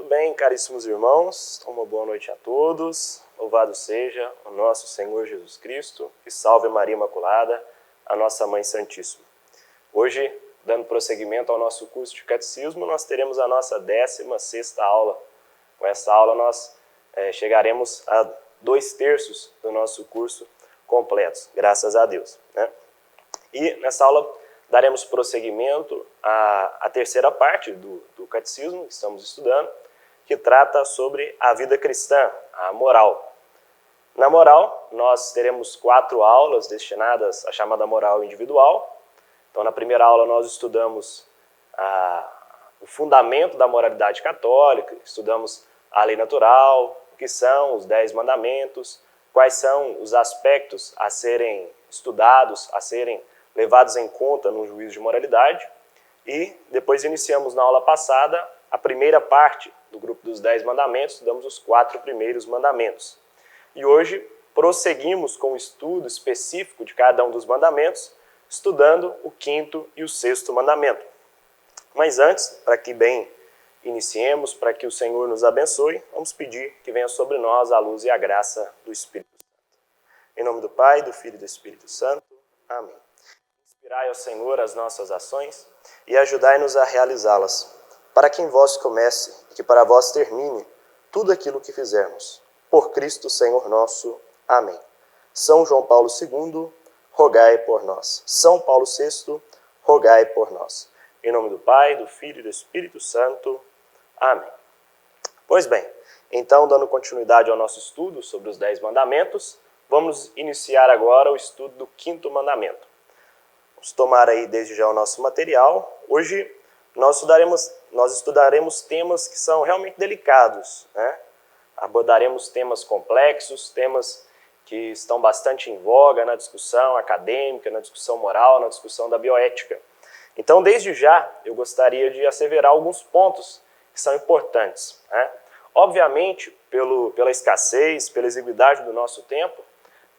bem, caríssimos irmãos? Uma boa noite a todos. Louvado seja o nosso Senhor Jesus Cristo, que salve Maria Imaculada, a nossa Mãe Santíssima. Hoje, dando prosseguimento ao nosso curso de Catecismo, nós teremos a nossa 16ª aula. Com essa aula nós chegaremos a 2/3 do nosso curso completos, graças a Deus, né? E nessa aula daremos prosseguimento à terceira parte do catecismo que estamos estudando, que trata sobre a vida cristã, a moral. Na moral, nós teremos 4 aulas destinadas à chamada moral individual. Então, na primeira aula, nós estudamos o fundamento da moralidade católica, estudamos a lei natural, o que são os 10 mandamentos, quais são os aspectos a serem estudados, a serem levados em conta no juízo de moralidade. E depois iniciamos na aula passada a primeira parte do grupo dos 10 mandamentos, estudamos os 4 primeiros mandamentos. E hoje prosseguimos com o estudo específico de cada um dos mandamentos, estudando o 5º e o 6º mandamento. Mas antes, para que bem iniciemos, para que o Senhor nos abençoe, vamos pedir que venha sobre nós a luz e a graça do Espírito Santo. Em nome do Pai, do Filho e do Espírito Santo. Amém. Inspirai ao Senhor as nossas ações e ajudai-nos a realizá-las, para que em vós comece e que para vós termine tudo aquilo que fizermos. Por Cristo Senhor nosso. Amém. São João Paulo II, rogai por nós. São Paulo VI, rogai por nós. Em nome do Pai, do Filho e do Espírito Santo. Amém. Pois bem, então, dando continuidade ao nosso estudo sobre os 10 mandamentos, vamos iniciar agora o estudo do 5º mandamento. Vamos tomar aí desde já o nosso material. Hoje nós estudaremos temas que são realmente delicados, né? Abordaremos temas complexos, temas que estão bastante em voga na discussão acadêmica, na discussão moral, na discussão da bioética. Então, desde já, eu gostaria de asseverar alguns pontos que são importantes, né? Obviamente, pela escassez, pela exiguidade do nosso tempo,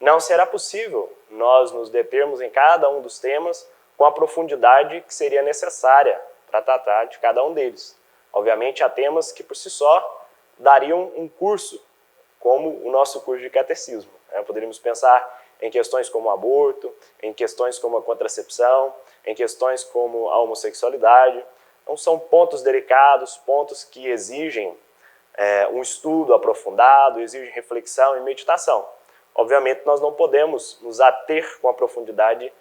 não será possível nós nos determos em cada um dos temas com a profundidade que seria necessária para tratar de cada um deles. Obviamente, há temas que por si só dariam um curso, como o nosso curso de catecismo, né? Poderíamos pensar em questões como o aborto, em questões como a contracepção, em questões como a homossexualidade. Então, são pontos delicados, pontos que exigem um estudo aprofundado, exigem reflexão e meditação. Obviamente, nós não podemos nos ater com a profundidade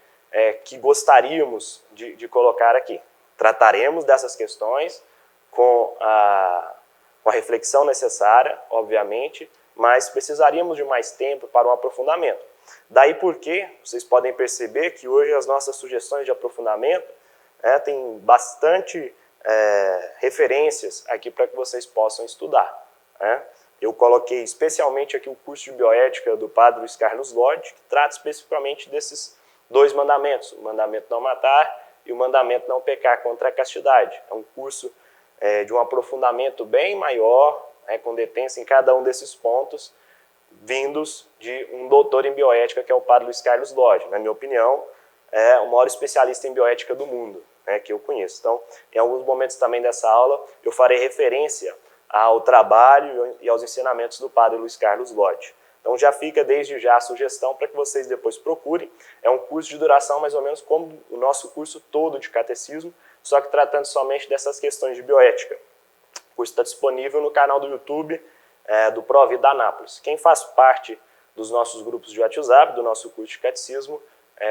que gostaríamos de colocar aqui. Trataremos dessas questões com a reflexão necessária, obviamente, mas precisaríamos de mais tempo para um aprofundamento. Daí porque vocês podem perceber que hoje as nossas sugestões de aprofundamento têm bastante referências aqui para que vocês possam estudar, né? Eu coloquei especialmente aqui o curso de bioética do Padre Luiz Carlos Lodge, que trata especificamente desses 2 mandamentos, o mandamento não matar e o mandamento não pecar contra a castidade. É um curso de um aprofundamento bem maior, com detência em cada um desses pontos, vindos de um doutor em bioética, que é o Padre Luiz Carlos Lodge. Na minha opinião, é o maior especialista em bioética do mundo, que eu conheço. Então, em alguns momentos também dessa aula, eu farei referência ao trabalho e aos ensinamentos do Padre Luiz Carlos Lodge. Então já fica desde já a sugestão para que vocês depois procurem. É um curso de duração mais ou menos como o nosso curso todo de catecismo, só que tratando somente dessas questões de bioética. O curso está disponível no canal do YouTube do Provida Anápolis. Quem faz parte dos nossos grupos de WhatsApp, do nosso curso de catecismo,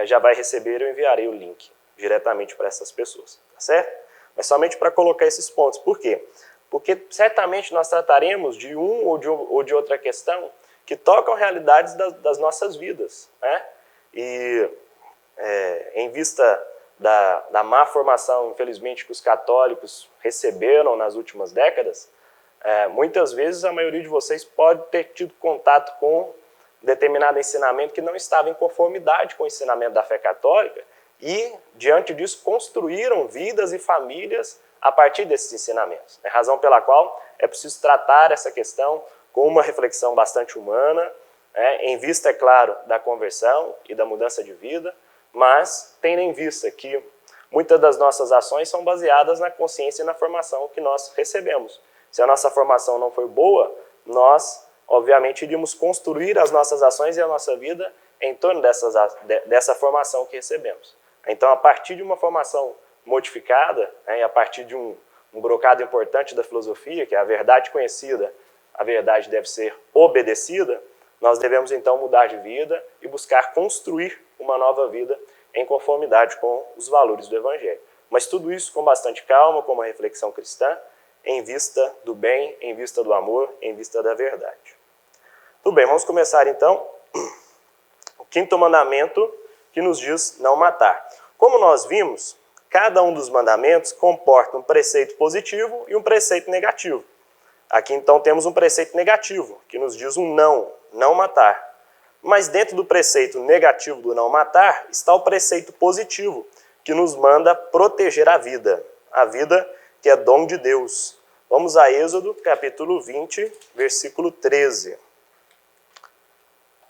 já vai receber, eu enviarei o link diretamente para essas pessoas, tá certo? Mas somente para colocar esses pontos. Por quê? Porque certamente nós trataremos de ou de outra questão que tocam realidades das nossas vidas, né? E em vista da má formação, infelizmente, que os católicos receberam nas últimas décadas, muitas vezes a maioria de vocês pode ter tido contato com determinado ensinamento que não estava em conformidade com o ensinamento da fé católica e, diante disso, construíram vidas e famílias a partir desses ensinamentos. É a razão pela qual é preciso tratar essa questão com uma reflexão bastante humana, em vista, é claro, da conversão e da mudança de vida, mas tendo em vista que muitas das nossas ações são baseadas na consciência e na formação que nós recebemos. Se a nossa formação não foi boa, nós, obviamente, iríamos construir as nossas ações e a nossa vida em torno dessa formação que recebemos. Então, a partir de uma formação modificada, e a partir de um brocado importante da filosofia, que é a verdade conhecida, a verdade deve ser obedecida, nós devemos então mudar de vida e buscar construir uma nova vida em conformidade com os valores do Evangelho. Mas tudo isso com bastante calma, com uma reflexão cristã, em vista do bem, em vista do amor, em vista da verdade. Tudo bem, vamos começar então o quinto mandamento que nos diz não matar. Como nós vimos, cada um dos mandamentos comporta um preceito positivo e um preceito negativo. Aqui então temos um preceito negativo, que nos diz um não matar. Mas dentro do preceito negativo do não matar está o preceito positivo, que nos manda proteger a vida que é dom de Deus. Vamos a Êxodo, capítulo 20, versículo 13.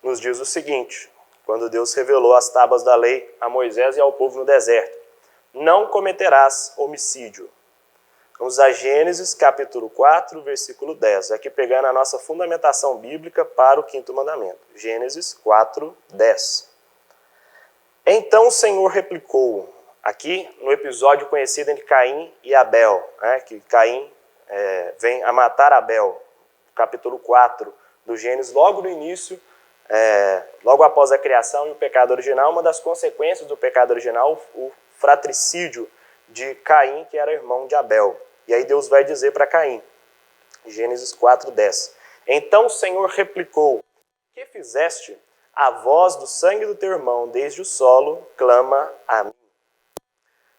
Nos diz o seguinte, quando Deus revelou as tábuas da lei a Moisés e ao povo no deserto: não cometerás homicídio. Vamos a Gênesis, capítulo 4, versículo 10. Aqui pegando a nossa fundamentação bíblica para o quinto mandamento. Gênesis 4, 10. Então o Senhor replicou, aqui no episódio conhecido entre Caim e Abel, que Caim vem a matar Abel, capítulo 4 do Gênesis, logo no início, logo após a criação e o pecado original, uma das consequências do pecado original, o fratricídio de Caim, que era irmão de Abel. E aí Deus vai dizer para Caim, Gênesis 4, 10. Então o Senhor replicou: que fizeste? A voz do sangue do teu irmão desde o solo clama a mim.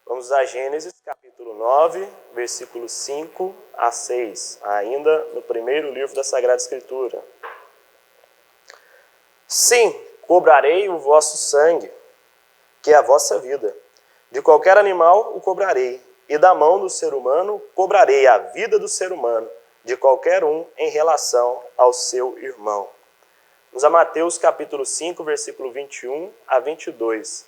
Vamos a Gênesis capítulo 9, versículos 5 a 6, ainda no primeiro livro da Sagrada Escritura. Sim, cobrarei o vosso sangue, que é a vossa vida. De qualquer animal o cobrarei, e da mão do ser humano cobrarei a vida do ser humano, de qualquer um em relação ao seu irmão. Vamos a Mateus capítulo 5, versículo 21 a 22.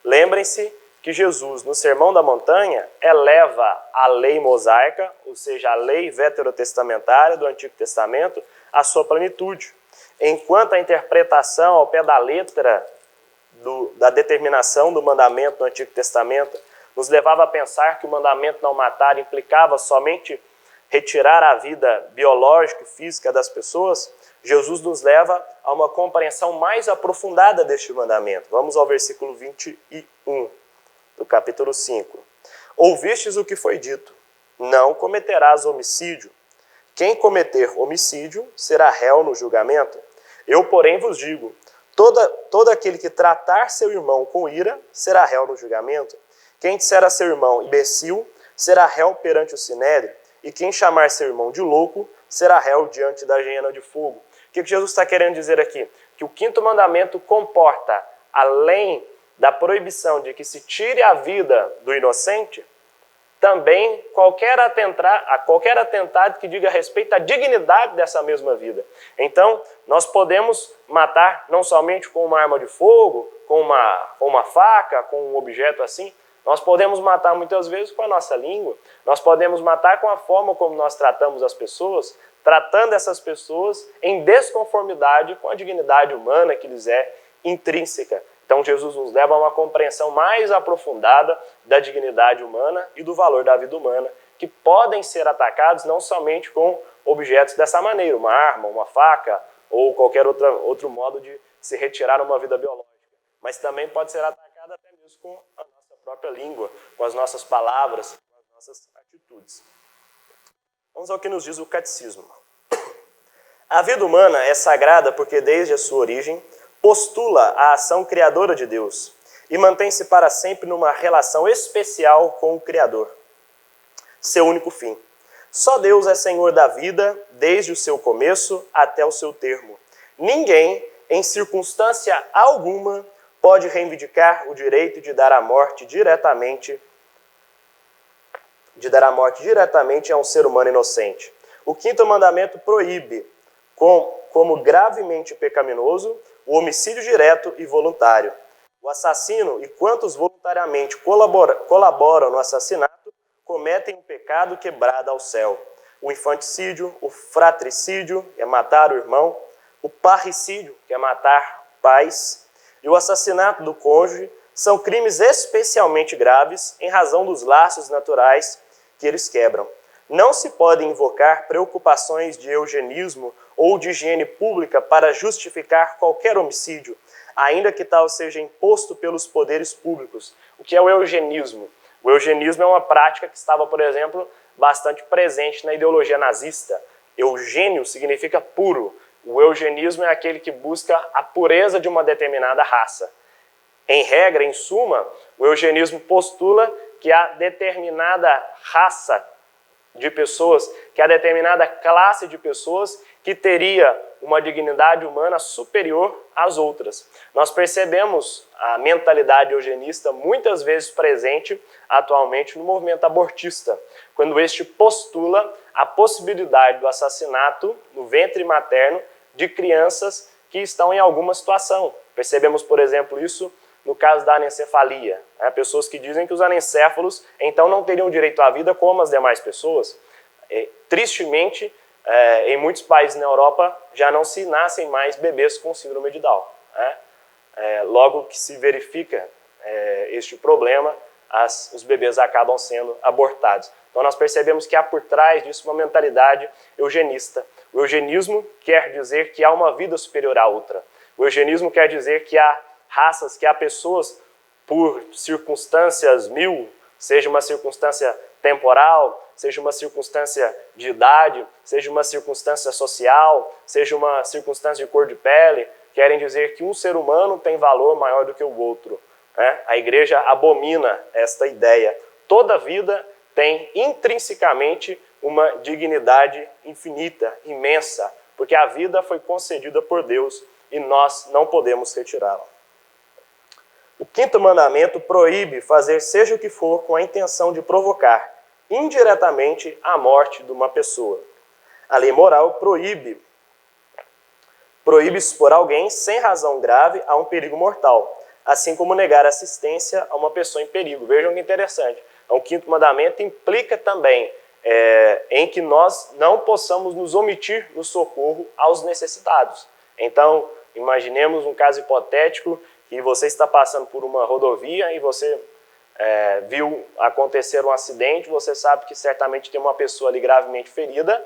Lembrem-se que Jesus, no Sermão da Montanha, eleva a lei mosaica, ou seja, a lei veterotestamentária do Antigo Testamento, à sua plenitude. Enquanto a interpretação ao pé da letra da determinação do mandamento do Antigo Testamento nos levava a pensar que o mandamento não matar implicava somente retirar a vida biológica e física das pessoas, Jesus nos leva a uma compreensão mais aprofundada deste mandamento. Vamos ao versículo 21 do capítulo 5. Ouvistes o que foi dito: não cometerás homicídio. Quem cometer homicídio será réu no julgamento. Eu, porém, vos digo: todo aquele que tratar seu irmão com ira será réu no julgamento. Quem disser a seu irmão imbecil será réu perante o sinédrio, e quem chamar seu irmão de louco será réu diante da hiena de fogo. O que Jesus está querendo dizer aqui? Que o quinto mandamento comporta, além da proibição de que se tire a vida do inocente, também qualquer atentado que diga respeito à dignidade dessa mesma vida. Então, nós podemos matar não somente com uma arma de fogo, com uma faca, com um objeto assim. Nós podemos matar muitas vezes com a nossa língua. Nós podemos matar com a forma como nós tratamos as pessoas, tratando essas pessoas em desconformidade com a dignidade humana que lhes é intrínseca. Então Jesus nos leva a uma compreensão mais aprofundada da dignidade humana e do valor da vida humana, que podem ser atacados não somente com objetos dessa maneira, uma arma, uma faca ou qualquer outro modo de se retirar uma vida biológica, mas também pode ser atacado até mesmo com a nossa própria língua, com as nossas palavras, com as nossas atitudes. Vamos ao que nos diz o Catecismo. A vida humana é sagrada porque desde a sua origem postula a ação criadora de Deus e mantém-se para sempre numa relação especial com o Criador, seu único fim. Só Deus é Senhor da vida desde o seu começo até o seu termo. Ninguém, em circunstância alguma, pode reivindicar o direito de dar a morte diretamente a um ser humano inocente. O quinto mandamento proíbe, como gravemente pecaminoso, o homicídio direto e voluntário. O assassino e quantos voluntariamente colaboram no assassinato cometem um pecado quebrado ao céu. o infanticídio, o fratricídio, que é matar o irmão, o parricídio, que é matar pais, e o assassinato do cônjuge são crimes especialmente graves em razão dos laços naturais que eles quebram. Não se podem invocar preocupações de eugenismo ou de higiene pública para justificar qualquer homicídio, ainda que tal seja imposto pelos poderes públicos. O que é o eugenismo? O eugenismo é uma prática que estava, por exemplo, bastante presente na ideologia nazista. Eugênio significa puro. O eugenismo é aquele que busca a pureza de uma determinada raça. Em regra, em suma, o eugenismo postula que a determinada raça de pessoas, que a determinada classe de pessoas que teria uma dignidade humana superior às outras. Nós percebemos a mentalidade eugenista muitas vezes presente atualmente no movimento abortista, quando este postula a possibilidade do assassinato no ventre materno de crianças que estão em alguma situação. Percebemos, por exemplo, isso no caso da anencefalia. Pessoas que dizem que os anencéfalos então não teriam direito à vida como as demais pessoas. Tristemente, em muitos países na Europa já não se nascem mais bebês com síndrome de Down. Logo que se verifica este problema, os bebês acabam sendo abortados. Então nós percebemos que há por trás disso uma mentalidade eugenista. O eugenismo quer dizer que há uma vida superior à outra. O eugenismo quer dizer que há raças, que há pessoas por circunstâncias mil, seja uma circunstância temporal, seja uma circunstância de idade, seja uma circunstância social, seja uma circunstância de cor de pele, querem dizer que um ser humano tem valor maior do que o outro. A igreja abomina esta ideia. Toda vida tem intrinsecamente uma dignidade infinita, imensa, porque a vida foi concedida por Deus e nós não podemos retirá-la. O quinto mandamento proíbe fazer seja o que for com a intenção de provocar indiretamente a morte de uma pessoa. A lei moral proíbe expor alguém sem razão grave a um perigo mortal, assim como negar assistência a uma pessoa em perigo. Vejam que interessante. O quinto mandamento implica também em que nós não possamos nos omitir no socorro aos necessitados. Então, imaginemos um caso hipotético que você está passando por uma rodovia e você viu acontecer um acidente, você sabe que certamente tem uma pessoa ali gravemente ferida,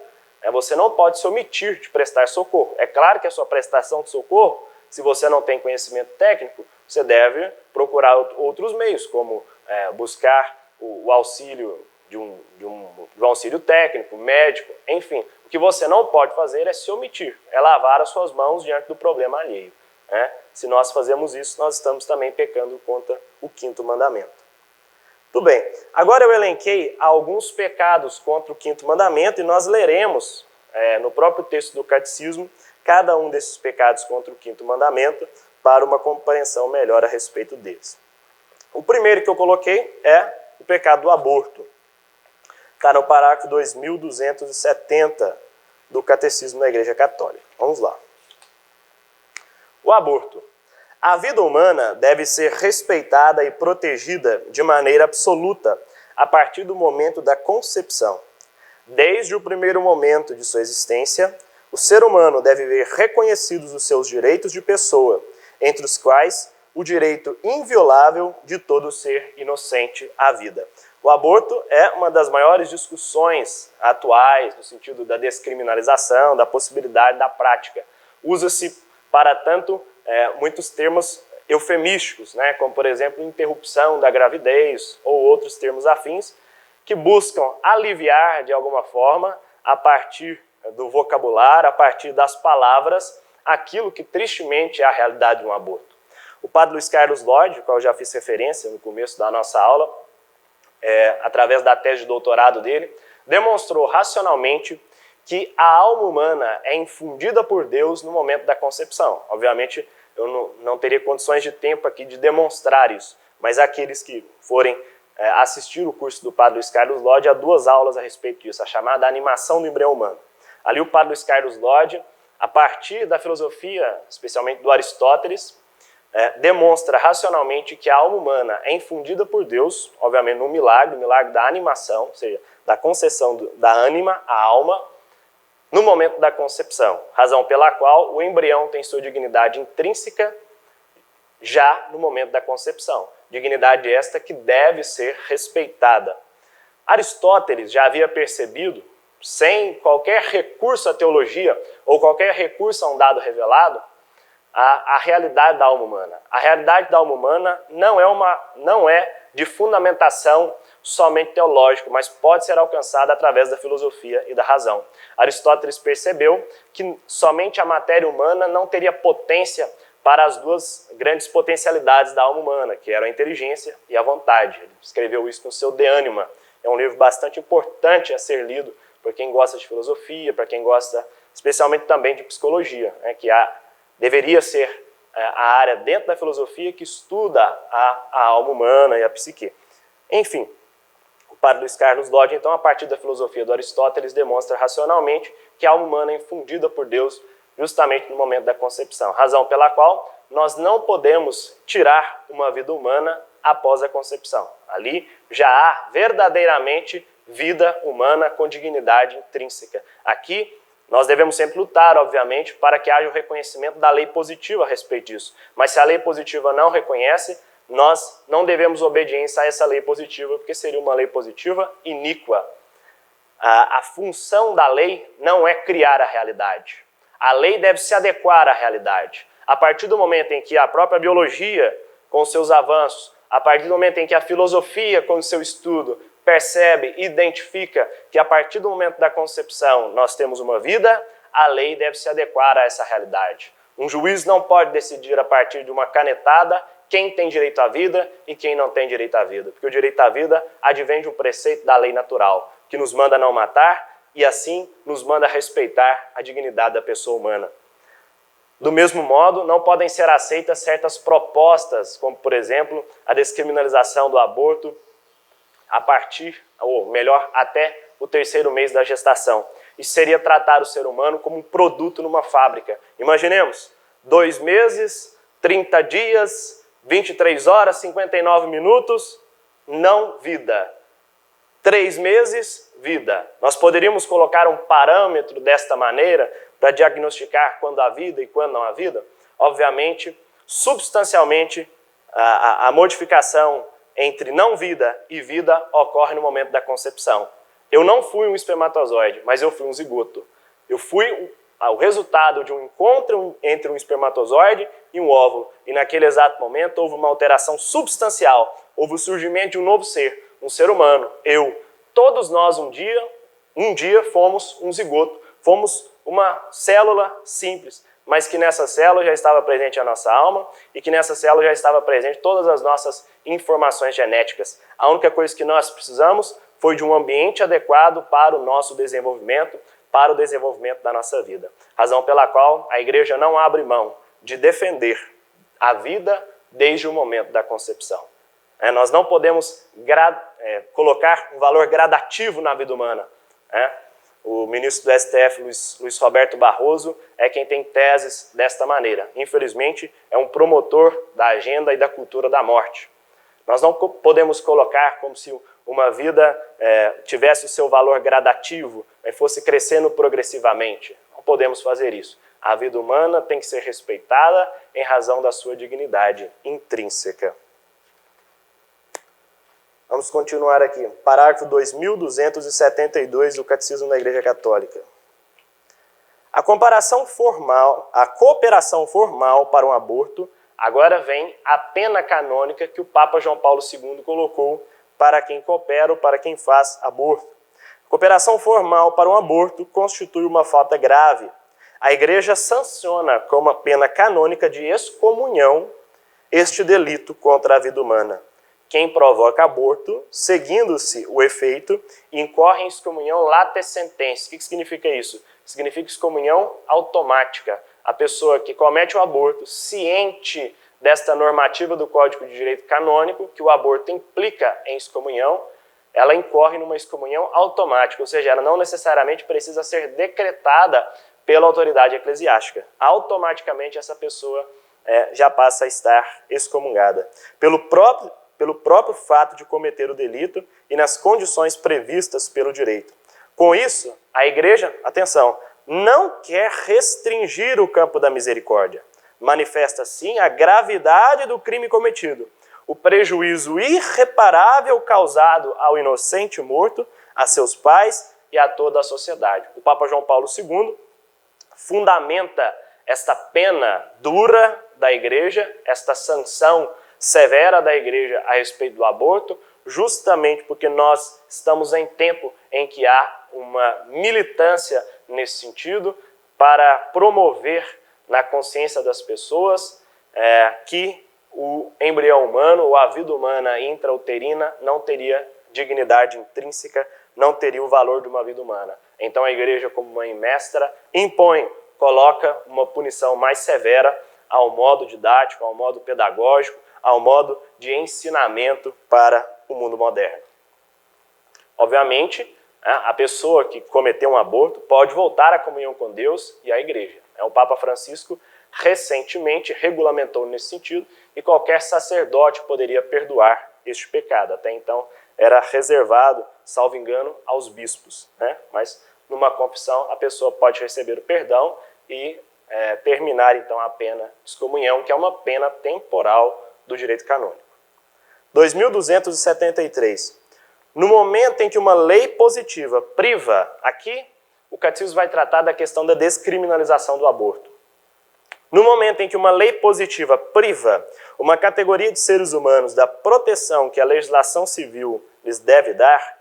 você não pode se omitir de prestar socorro. É claro que a sua prestação de socorro, se você não tem conhecimento técnico, você deve procurar outros meios, como buscar o auxílio de um auxílio técnico, médico, enfim. O que você não pode fazer é se omitir, é lavar as suas mãos diante do problema alheio. Se nós fazemos isso, nós estamos também pecando contra o quinto mandamento. Tudo bem, agora eu elenquei alguns pecados contra o quinto mandamento e nós leremos no próprio texto do catecismo cada um desses pecados contra o quinto mandamento para uma compreensão melhor a respeito deles. O primeiro que eu coloquei é o pecado do aborto. Está no parágrafo 2270 do Catecismo da Igreja Católica. Vamos lá. O aborto. A vida humana deve ser respeitada e protegida de maneira absoluta a partir do momento da concepção. Desde o primeiro momento de sua existência, o ser humano deve ver reconhecidos os seus direitos de pessoa, entre os quais o direito inviolável de todo ser inocente à vida. O aborto é uma das maiores discussões atuais, no sentido da descriminalização, da possibilidade da prática. Usa-se, para tanto, muitos termos eufemísticos, como, por exemplo, interrupção da gravidez ou outros termos afins, que buscam aliviar, de alguma forma, a partir do vocabulário, a partir das palavras, aquilo que tristemente é a realidade de um aborto. O padre Luiz Carlos Lodge, ao qual eu já fiz referência no começo da nossa aula, através da tese de doutorado dele, demonstrou racionalmente que a alma humana é infundida por Deus no momento da concepção. Obviamente, eu não teria condições de tempo aqui de demonstrar isso, mas aqueles que forem assistir o curso do padre Luiz Carlos Lodge, há 2 aulas a respeito disso, a chamada animação do embrião humano. Ali o padre Luiz Carlos Lodge, a partir da filosofia, especialmente do Aristóteles, demonstra racionalmente que a alma humana é infundida por Deus, obviamente no milagre, o milagre da animação, ou seja, da concessão da ânima, a alma, no momento da concepção, razão pela qual o embrião tem sua dignidade intrínseca já no momento da concepção. Dignidade esta que deve ser respeitada. Aristóteles já havia percebido, sem qualquer recurso à teologia ou qualquer recurso a um dado revelado, a realidade da alma humana. A realidade da alma humana não é de fundamentação somente teológica, mas pode ser alcançada através da filosofia e da razão. Aristóteles percebeu que somente a matéria humana não teria potência para as duas grandes potencialidades da alma humana, que eram a inteligência e a vontade. Ele escreveu isso no seu De Anima. É um livro bastante importante a ser lido por quem gosta de filosofia, para quem gosta especialmente também de psicologia, né, que deveria ser a área dentro da filosofia que estuda a alma humana e a psique. Enfim, o padre Luiz Carlos Lodge, então, a partir da filosofia do Aristóteles, demonstra racionalmente que a alma humana é infundida por Deus justamente no momento da concepção, razão pela qual nós não podemos tirar uma vida humana após a concepção. Ali já há verdadeiramente vida humana com dignidade intrínseca. Aqui nós devemos sempre lutar, obviamente, para que haja o reconhecimento da lei positiva a respeito disso. Mas se a lei positiva não reconhece, nós não devemos obediência a essa lei positiva, porque seria uma lei positiva iníqua. A função da lei não é criar a realidade. A lei deve se adequar à realidade. A partir do momento em que a própria biologia, com seus avanços, a partir do momento em que a filosofia, com o seu estudo, percebe, identifica que a partir do momento da concepção nós temos uma vida, a lei deve se adequar a essa realidade. Um juiz não pode decidir a partir de uma canetada quem tem direito à vida e quem não tem direito à vida, porque o direito à vida advém de um preceito da lei natural, que nos manda não matar e assim nos manda respeitar a dignidade da pessoa humana. Do mesmo modo, não podem ser aceitas certas propostas, como, por exemplo, a descriminalização do aborto a partir, ou melhor, até o 3º mês da gestação. Isso seria tratar o ser humano como um produto numa fábrica. Imaginemos, 2 meses, 30 dias, 23 horas, 59 minutos, não vida. 3 meses, vida. Nós poderíamos colocar um parâmetro desta maneira para diagnosticar quando há vida e quando não há vida? Obviamente, substancialmente, a modificação entre não vida e vida ocorre no momento da concepção. Eu não fui um espermatozoide, mas eu fui um zigoto. Eu fui o resultado de um encontro entre um espermatozoide e um óvulo. E naquele exato momento houve uma alteração substancial. Houve o surgimento de um novo ser, um ser humano, eu. Todos nós um dia fomos um zigoto. Fomos uma célula simples, mas que nessa célula já estava presente a nossa alma e que nessa célula já estava presente todas as nossas informações genéticas. A única coisa que nós precisamos foi de um ambiente adequado para o nosso desenvolvimento, para o desenvolvimento da nossa vida. Razão pela qual a igreja não abre mão de defender a vida desde o momento da concepção. Nós não podemos colocar um valor gradativo na vida humana. O ministro do STF, Luiz Roberto Barroso, é quem tem teses desta maneira. Infelizmente, é um promotor da agenda e da cultura da morte. Nós não podemos colocar como se uma vida tivesse o seu valor gradativo, fosse crescendo progressivamente. Não podemos fazer isso. A vida humana tem que ser respeitada em razão da sua dignidade intrínseca. Vamos continuar aqui. Parágrafo 2272 do Catecismo da Igreja Católica. A cooperação formal para um aborto, agora vem a pena canônica que o Papa João Paulo II colocou para quem coopera ou para quem faz aborto. A cooperação formal para um aborto constitui uma falta grave. A Igreja sanciona como a pena canônica de excomunhão este delito contra a vida humana. Quem provoca aborto, seguindo-se o efeito, incorre em excomunhão late sententia. O que significa isso? Significa excomunhão automática. A pessoa que comete o aborto, ciente desta normativa do Código de Direito Canônico, que o aborto implica em excomunhão, ela incorre numa excomunhão automática, ou seja, ela não necessariamente precisa ser decretada pela autoridade eclesiástica. Automaticamente essa pessoa já passa a estar excomungada. Pelo próprio fato de cometer o delito, e nas condições previstas pelo direito. Com isso, a Igreja, atenção, não quer restringir o campo da misericórdia. Manifesta, sim, a gravidade do crime cometido, o prejuízo irreparável causado ao inocente morto, a seus pais e a toda a sociedade. O Papa João Paulo II fundamenta esta pena dura da Igreja, esta sanção severa da Igreja a respeito do aborto, justamente porque nós estamos em tempo em que há uma militância nesse sentido para promover na consciência das pessoas que o embrião humano ou a vida humana intrauterina não teria dignidade intrínseca, não teria o valor de uma vida humana. Então a Igreja, como mãe mestra, coloca uma punição mais severa ao modo didático, ao modo pedagógico, ao modo de ensinamento para o mundo moderno. Obviamente, a pessoa que cometeu um aborto pode voltar à comunhão com Deus e à Igreja. O Papa Francisco recentemente regulamentou nesse sentido e qualquer sacerdote poderia perdoar este pecado. Até então era reservado, salvo engano, aos bispos, Mas numa confissão a pessoa pode receber o perdão e terminar então a pena de excomunhão, que é uma pena temporal do direito canônico. 2273. No momento em que uma lei positiva priva, aqui o catecismo vai tratar da questão da descriminalização do aborto. No momento em que uma lei positiva priva uma categoria de seres humanos da proteção que a legislação civil lhes deve dar,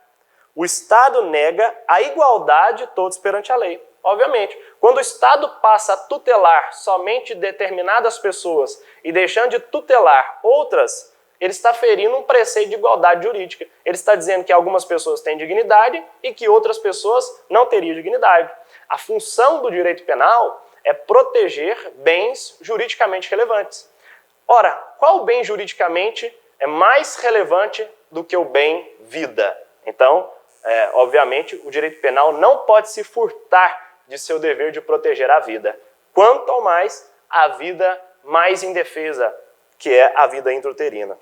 o Estado nega a igualdade de todos perante a lei. Obviamente, quando o Estado passa a tutelar somente determinadas pessoas e deixando de tutelar outras, ele está ferindo um preceito de igualdade jurídica. Ele está dizendo que algumas pessoas têm dignidade e que outras pessoas não teriam dignidade. A função do direito penal é proteger bens juridicamente relevantes. Ora, qual bem juridicamente é mais relevante do que o bem vida? Então, obviamente, o direito penal não pode se furtar de seu dever de proteger a vida. Quanto ao mais, a vida mais indefesa, que é a vida intrauterina.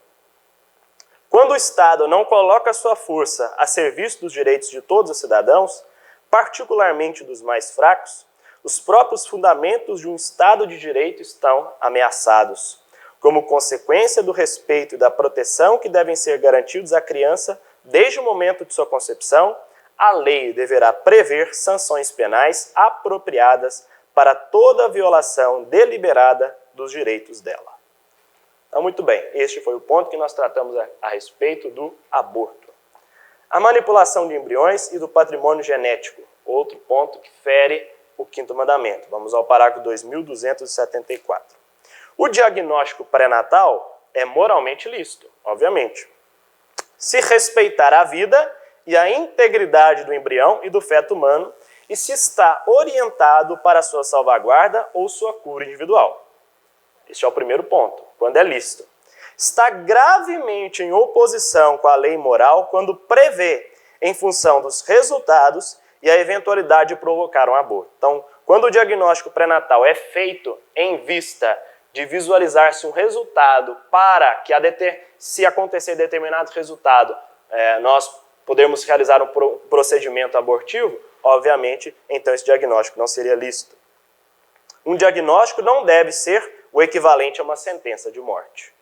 Quando o Estado não coloca sua força a serviço dos direitos de todos os cidadãos, particularmente dos mais fracos, os próprios fundamentos de um Estado de direito estão ameaçados. Como consequência do respeito e da proteção que devem ser garantidos à criança desde o momento de sua concepção, a lei deverá prever sanções penais apropriadas para toda violação deliberada dos direitos dela. Então, muito bem, este foi o ponto que nós tratamos a respeito do aborto. A manipulação de embriões e do patrimônio genético, outro ponto que fere o quinto mandamento. Vamos ao parágrafo 2274. O diagnóstico pré-natal é moralmente lícito, obviamente, se respeitar a vida e a integridade do embrião e do feto humano e se está orientado para sua salvaguarda ou sua cura individual. Este é o primeiro ponto, quando é lícito. Está gravemente em oposição com a lei moral quando prevê, em função dos resultados e a eventualidade de provocar um aborto. Então, quando o diagnóstico pré-natal é feito em vista de visualizar-se um resultado para que, se acontecer determinado resultado, nós podemos realizar um procedimento abortivo, obviamente, então esse diagnóstico não seria lícito. Um diagnóstico não deve ser o equivalente a uma sentença de morte.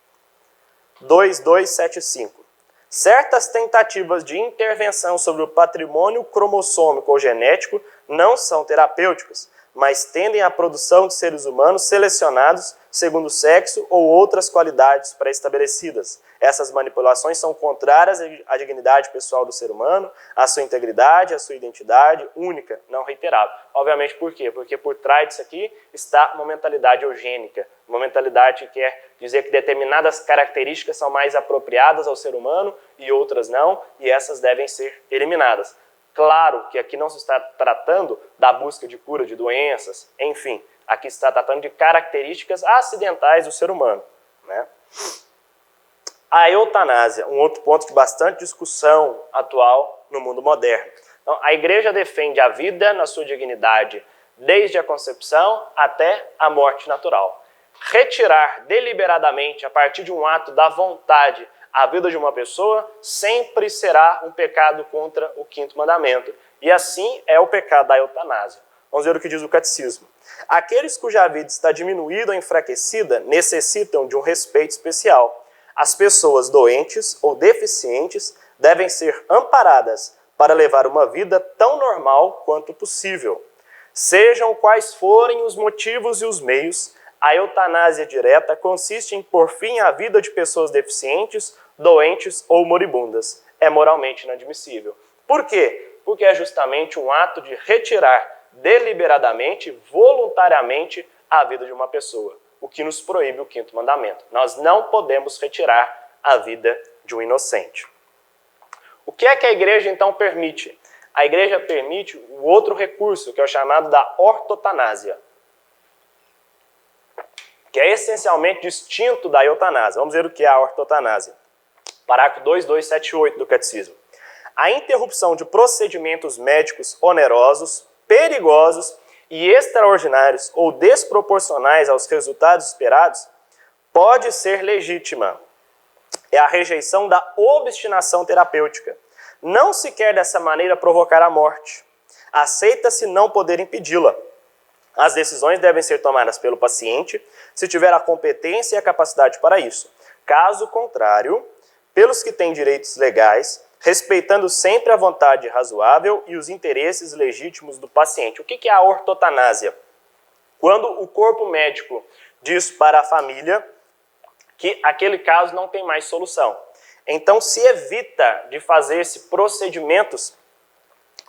2275. Certas tentativas de intervenção sobre o patrimônio cromossômico ou genético não são terapêuticas, mas tendem à produção de seres humanos selecionados segundo o sexo ou outras qualidades pré-estabelecidas. Essas manipulações são contrárias à dignidade pessoal do ser humano, à sua integridade, à sua identidade única, não reiterável. Obviamente, por quê? Porque por trás disso aqui está uma mentalidade eugênica, uma mentalidade que quer dizer que determinadas características são mais apropriadas ao ser humano e outras não, e essas devem ser eliminadas. Claro que aqui não se está tratando da busca de cura de doenças, enfim, aqui se está tratando de características acidentais do ser humano, A eutanásia, um outro ponto de bastante discussão atual no mundo moderno. Então, a Igreja defende a vida na sua dignidade desde a concepção até a morte natural. Retirar deliberadamente, a partir de um ato da vontade, a vida de uma pessoa, sempre será um pecado contra o quinto mandamento. E assim é o pecado da eutanásia. Vamos ver o que diz o catecismo. Aqueles cuja vida está diminuída ou enfraquecida necessitam de um respeito especial. As pessoas doentes ou deficientes devem ser amparadas para levar uma vida tão normal quanto possível. Sejam quais forem os motivos e os meios, a eutanásia direta consiste em pôr fim à vida de pessoas deficientes, doentes ou moribundas. É moralmente inadmissível. Por quê? Porque é justamente um ato de retirar deliberadamente, voluntariamente, a vida de uma pessoa, o que nos proíbe o quinto mandamento. Nós não podemos retirar a vida de um inocente. O que é que a igreja então permite? A igreja permite o outro recurso, que é o chamado da ortotanásia, que é essencialmente distinto da eutanásia. Vamos ver o que é a ortotanásia. Parágrafo 2278 do Catecismo. A interrupção de procedimentos médicos onerosos, perigosos e extraordinários ou desproporcionais aos resultados esperados pode ser legítima. É a rejeição da obstinação terapêutica. Não se quer dessa maneira provocar a morte. Aceita-se não poder impedi-la. As decisões devem ser tomadas pelo paciente, se tiver a competência e a capacidade para isso. Caso contrário, pelos que têm direitos legais, respeitando sempre a vontade razoável e os interesses legítimos do paciente. O que é a ortotanásia? Quando o corpo médico diz para a família que aquele caso não tem mais solução. Então se evita de fazer-se procedimentos,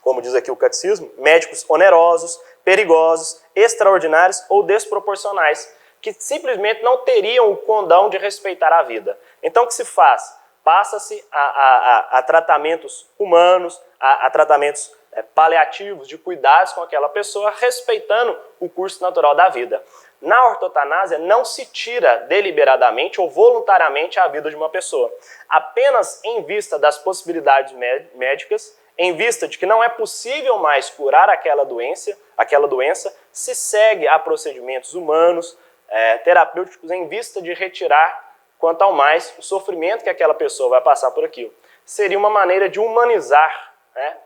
como diz aqui o catecismo, médicos onerosos, perigosos, extraordinários ou desproporcionais, que simplesmente não teriam o condão de respeitar a vida. Então o que se faz? Passa-se a tratamentos humanos, a tratamentos paliativos, de cuidados com aquela pessoa, respeitando o curso natural da vida. Na ortotanásia não se tira deliberadamente ou voluntariamente a vida de uma pessoa. Apenas em vista das possibilidades médicas, em vista de que não é possível mais curar aquela doença, se segue a procedimentos humanos, terapêuticos, em vista de retirar quanto ao mais o sofrimento que aquela pessoa vai passar por aquilo. Seria uma maneira de humanizar, né,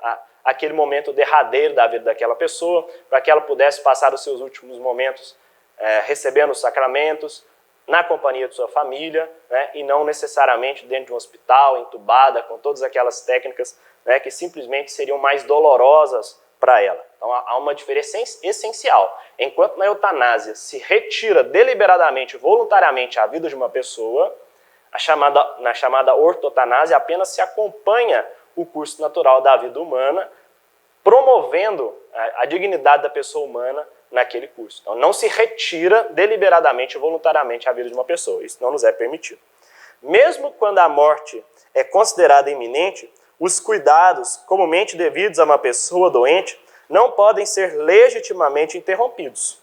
aquele momento derradeiro da vida daquela pessoa, para que ela pudesse passar os seus últimos momentos recebendo os sacramentos, na companhia de sua família, né, e não necessariamente dentro de um hospital, entubada, com todas aquelas técnicas, né, que simplesmente seriam mais dolorosas para ela. Então há uma diferença essencial. Enquanto na eutanásia se retira deliberadamente, voluntariamente a vida de uma pessoa, na chamada ortotanásia apenas se acompanha o curso natural da vida humana, promovendo a dignidade da pessoa humana naquele curso. Então não se retira deliberadamente e voluntariamente a vida de uma pessoa. Isso não nos é permitido. Mesmo quando a morte é considerada iminente, os cuidados comumente devidos a uma pessoa doente não podem ser legitimamente interrompidos.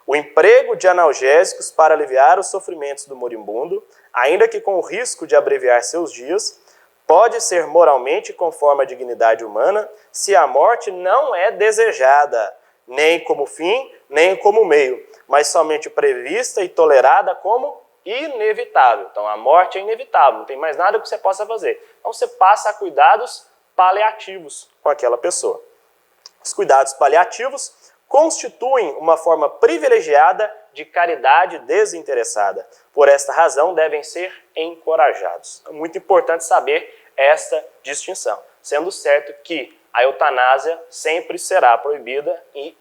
O emprego de analgésicos para aliviar os sofrimentos do moribundo, ainda que com o risco de abreviar seus dias, pode ser moralmente conforme a dignidade humana se a morte não é desejada, nem como fim, nem como meio, mas somente prevista e tolerada como inevitável. Então a morte é inevitável, não tem mais nada que você possa fazer. Então você passa a cuidados paliativos com aquela pessoa. Os cuidados paliativos constituem uma forma privilegiada de caridade desinteressada. Por esta razão devem ser encorajados. É muito importante saber esta distinção, sendo certo que a eutanásia sempre será proibida em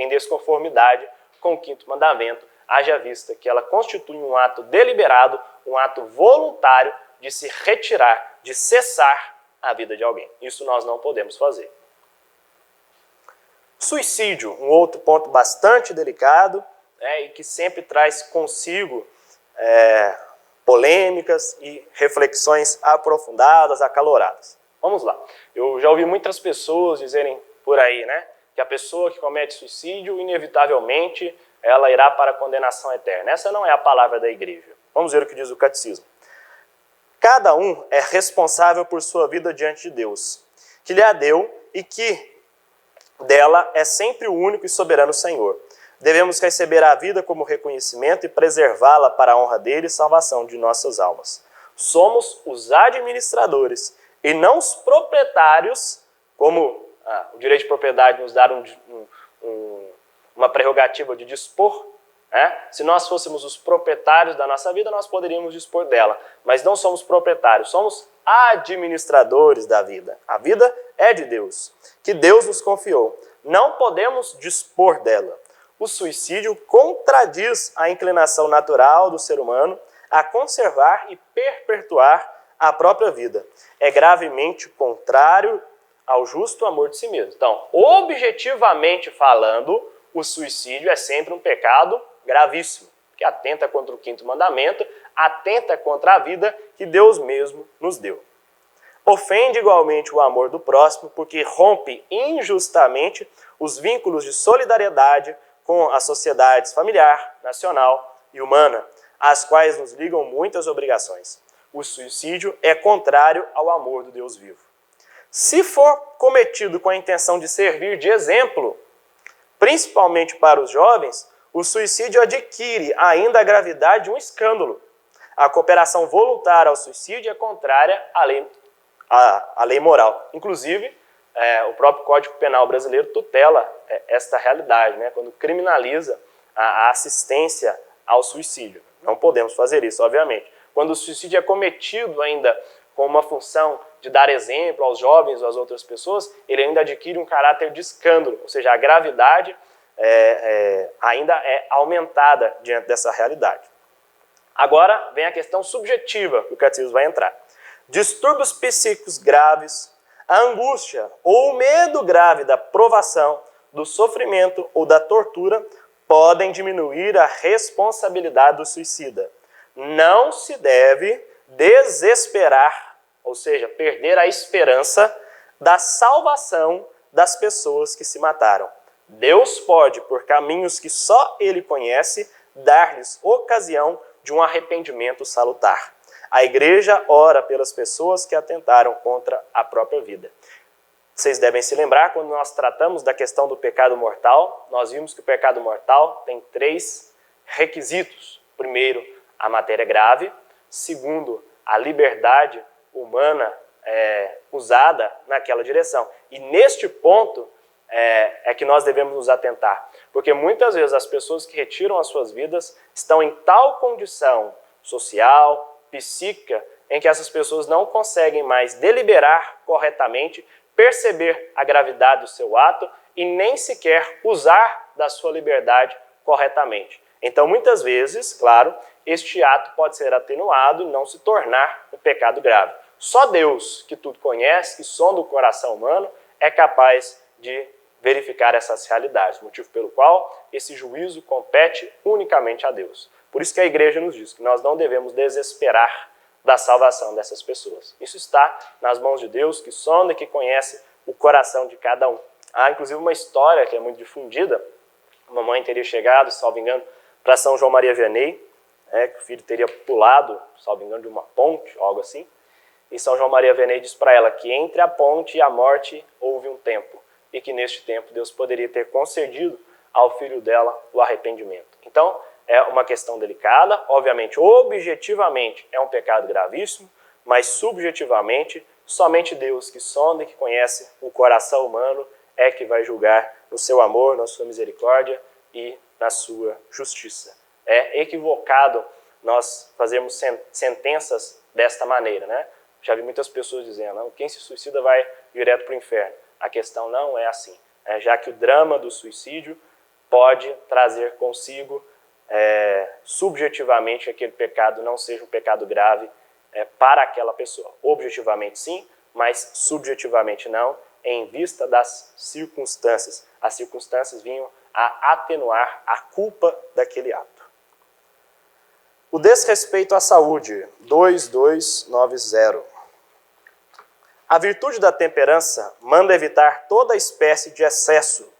desconformidade com o quinto mandamento, haja vista que ela constitui um ato deliberado, um ato voluntário de se retirar, de cessar a vida de alguém. Isso nós não podemos fazer. Suicídio, um outro ponto bastante delicado, e que sempre traz consigo polêmicas e reflexões aprofundadas, acaloradas. Vamos lá. Eu já ouvi muitas pessoas dizerem por aí, né, que a pessoa que comete suicídio, inevitavelmente, ela irá para a condenação eterna. Essa não é a palavra da igreja. Vamos ver o que diz o catecismo. Cada um é responsável por sua vida diante de Deus, que lhe a deu e que dela é sempre o único e soberano Senhor. Devemos receber a vida como reconhecimento e preservá-la para a honra dele e salvação de nossas almas. Somos os administradores e não os proprietários, como o direito de propriedade nos dá uma prerrogativa de dispor. Se nós fôssemos os proprietários da nossa vida, nós poderíamos dispor dela, mas não somos proprietários, somos administradores da vida. A vida é de Deus, que Deus nos confiou. Não podemos dispor dela. O suicídio contradiz a inclinação natural do ser humano a conservar e perpetuar a própria vida. É gravemente contrário ao justo amor de si mesmo. Então, objetivamente falando, o suicídio é sempre um pecado gravíssimo, que atenta contra o 5º mandamento, atenta contra a vida que Deus mesmo nos deu. Ofende igualmente o amor do próximo, porque rompe injustamente os vínculos de solidariedade com as sociedades familiar, nacional e humana, às quais nos ligam muitas obrigações. O suicídio é contrário ao amor do Deus vivo. Se for cometido com a intenção de servir de exemplo, principalmente para os jovens, o suicídio adquire ainda a gravidade de um escândalo. A cooperação voluntária ao suicídio é contrária à lei moral. Inclusive, o próprio Código Penal brasileiro tutela esta realidade, quando criminaliza a assistência ao suicídio. Não podemos fazer isso, obviamente. Quando o suicídio é cometido ainda com uma função de dar exemplo aos jovens ou às outras pessoas, ele ainda adquire um caráter de escândalo, ou seja, a gravidade ainda é aumentada diante dessa realidade. Agora vem a questão subjetiva que o catecismo vai entrar. Distúrbios psíquicos graves, a angústia ou o medo grave da provação, do sofrimento ou da tortura podem diminuir a responsabilidade do suicida. Não se deve desesperar, ou seja, perder a esperança da salvação das pessoas que se mataram. Deus pode, por caminhos que só Ele conhece, dar-lhes ocasião de um arrependimento salutar. A igreja ora pelas pessoas que atentaram contra a própria vida. Vocês devem se lembrar, quando nós tratamos da questão do pecado mortal, nós vimos que o pecado mortal tem 3 requisitos. Primeiro, a matéria grave. Segundo, a liberdade humana usada naquela direção. E neste ponto é que nós devemos nos atentar. Porque muitas vezes as pessoas que retiram as suas vidas estão em tal condição social, psíquica, em que essas pessoas não conseguem mais deliberar corretamente, perceber a gravidade do seu ato e nem sequer usar da sua liberdade corretamente. Então, muitas vezes, claro, este ato pode ser atenuado e não se tornar um pecado grave. Só Deus, que tudo conhece, que sonda o coração humano, é capaz de verificar essas realidades, motivo pelo qual esse juízo compete unicamente a Deus. Por isso que a igreja nos diz que nós não devemos desesperar da salvação dessas pessoas. Isso está nas mãos de Deus, que sonda e que conhece o coração de cada um. Há, inclusive, uma história que é muito difundida. Uma mãe teria chegado, salvo engano, para São João Maria Vianney, que o filho teria pulado, salvo engano, de uma ponte, algo assim. E São João Maria Vianney diz para ela que entre a ponte e a morte houve um tempo, e que neste tempo Deus poderia ter concedido ao filho dela o arrependimento. Então, é uma questão delicada, obviamente, objetivamente é um pecado gravíssimo, mas subjetivamente, somente Deus, que sonda e que conhece o coração humano, é que vai julgar no seu amor, na sua misericórdia e na sua justiça. É equivocado nós fazermos sentenças desta maneira, Já vi muitas pessoas dizendo, quem se suicida vai direto para o inferno. A questão não é assim, já que o drama do suicídio pode trazer consigo subjetivamente aquele pecado não seja um pecado grave para aquela pessoa. Objetivamente sim, mas subjetivamente não, em vista das circunstâncias. As circunstâncias vinham a atenuar a culpa daquele ato. O desrespeito à saúde, 2290. A virtude da temperança manda evitar toda espécie de excesso,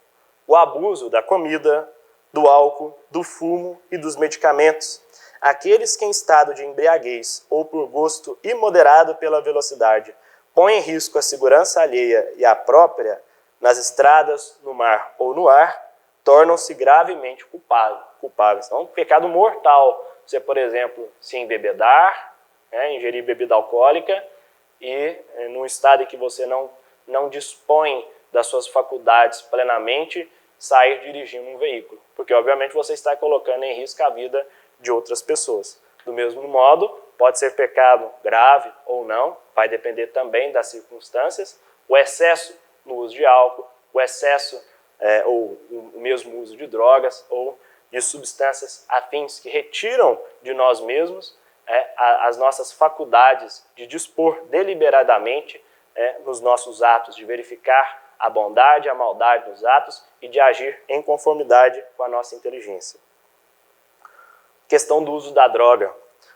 o abuso da comida, do álcool, do fumo e dos medicamentos. Aqueles que em estado de embriaguez ou por gosto imoderado pela velocidade põem em risco a segurança alheia e a própria nas estradas, no mar ou no ar, tornam-se gravemente culpáveis. Então, um pecado mortal. Você, por exemplo, se embebedar, né, ingerir bebida alcoólica e num estado em que você não dispõe das suas faculdades plenamente, sair dirigindo um veículo, porque obviamente você está colocando em risco a vida de outras pessoas. Do mesmo modo, pode ser pecado grave ou não, vai depender também das circunstâncias, o excesso no uso de álcool, o excesso ou o mesmo uso de drogas ou de substâncias afins que retiram de nós mesmos as nossas faculdades de dispor deliberadamente nos nossos atos, de verificar a bondade, a maldade dos atos e de agir em conformidade com a nossa inteligência. Questão do uso da droga.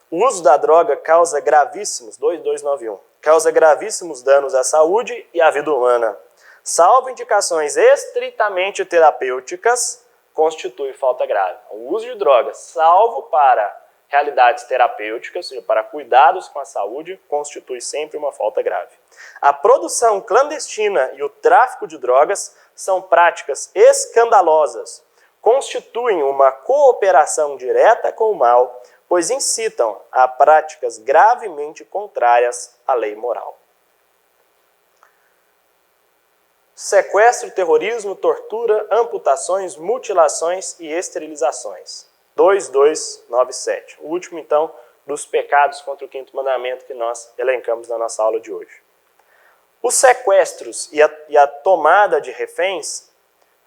O uso da droga causa gravíssimos, 2291, causa gravíssimos danos à saúde e à vida humana. Salvo indicações estritamente terapêuticas, constitui falta grave. O uso de drogas, salvo para realidades terapêuticas, ou seja, para cuidados com a saúde, constitui sempre uma falta grave. A produção clandestina e o tráfico de drogas são práticas escandalosas, constituem uma cooperação direta com o mal, pois incitam a práticas gravemente contrárias à lei moral. Sequestro, terrorismo, tortura, amputações, mutilações e esterilizações. 2297. O último, então, dos pecados contra o quinto mandamento que nós elencamos na nossa aula de hoje. Os sequestros e a tomada de reféns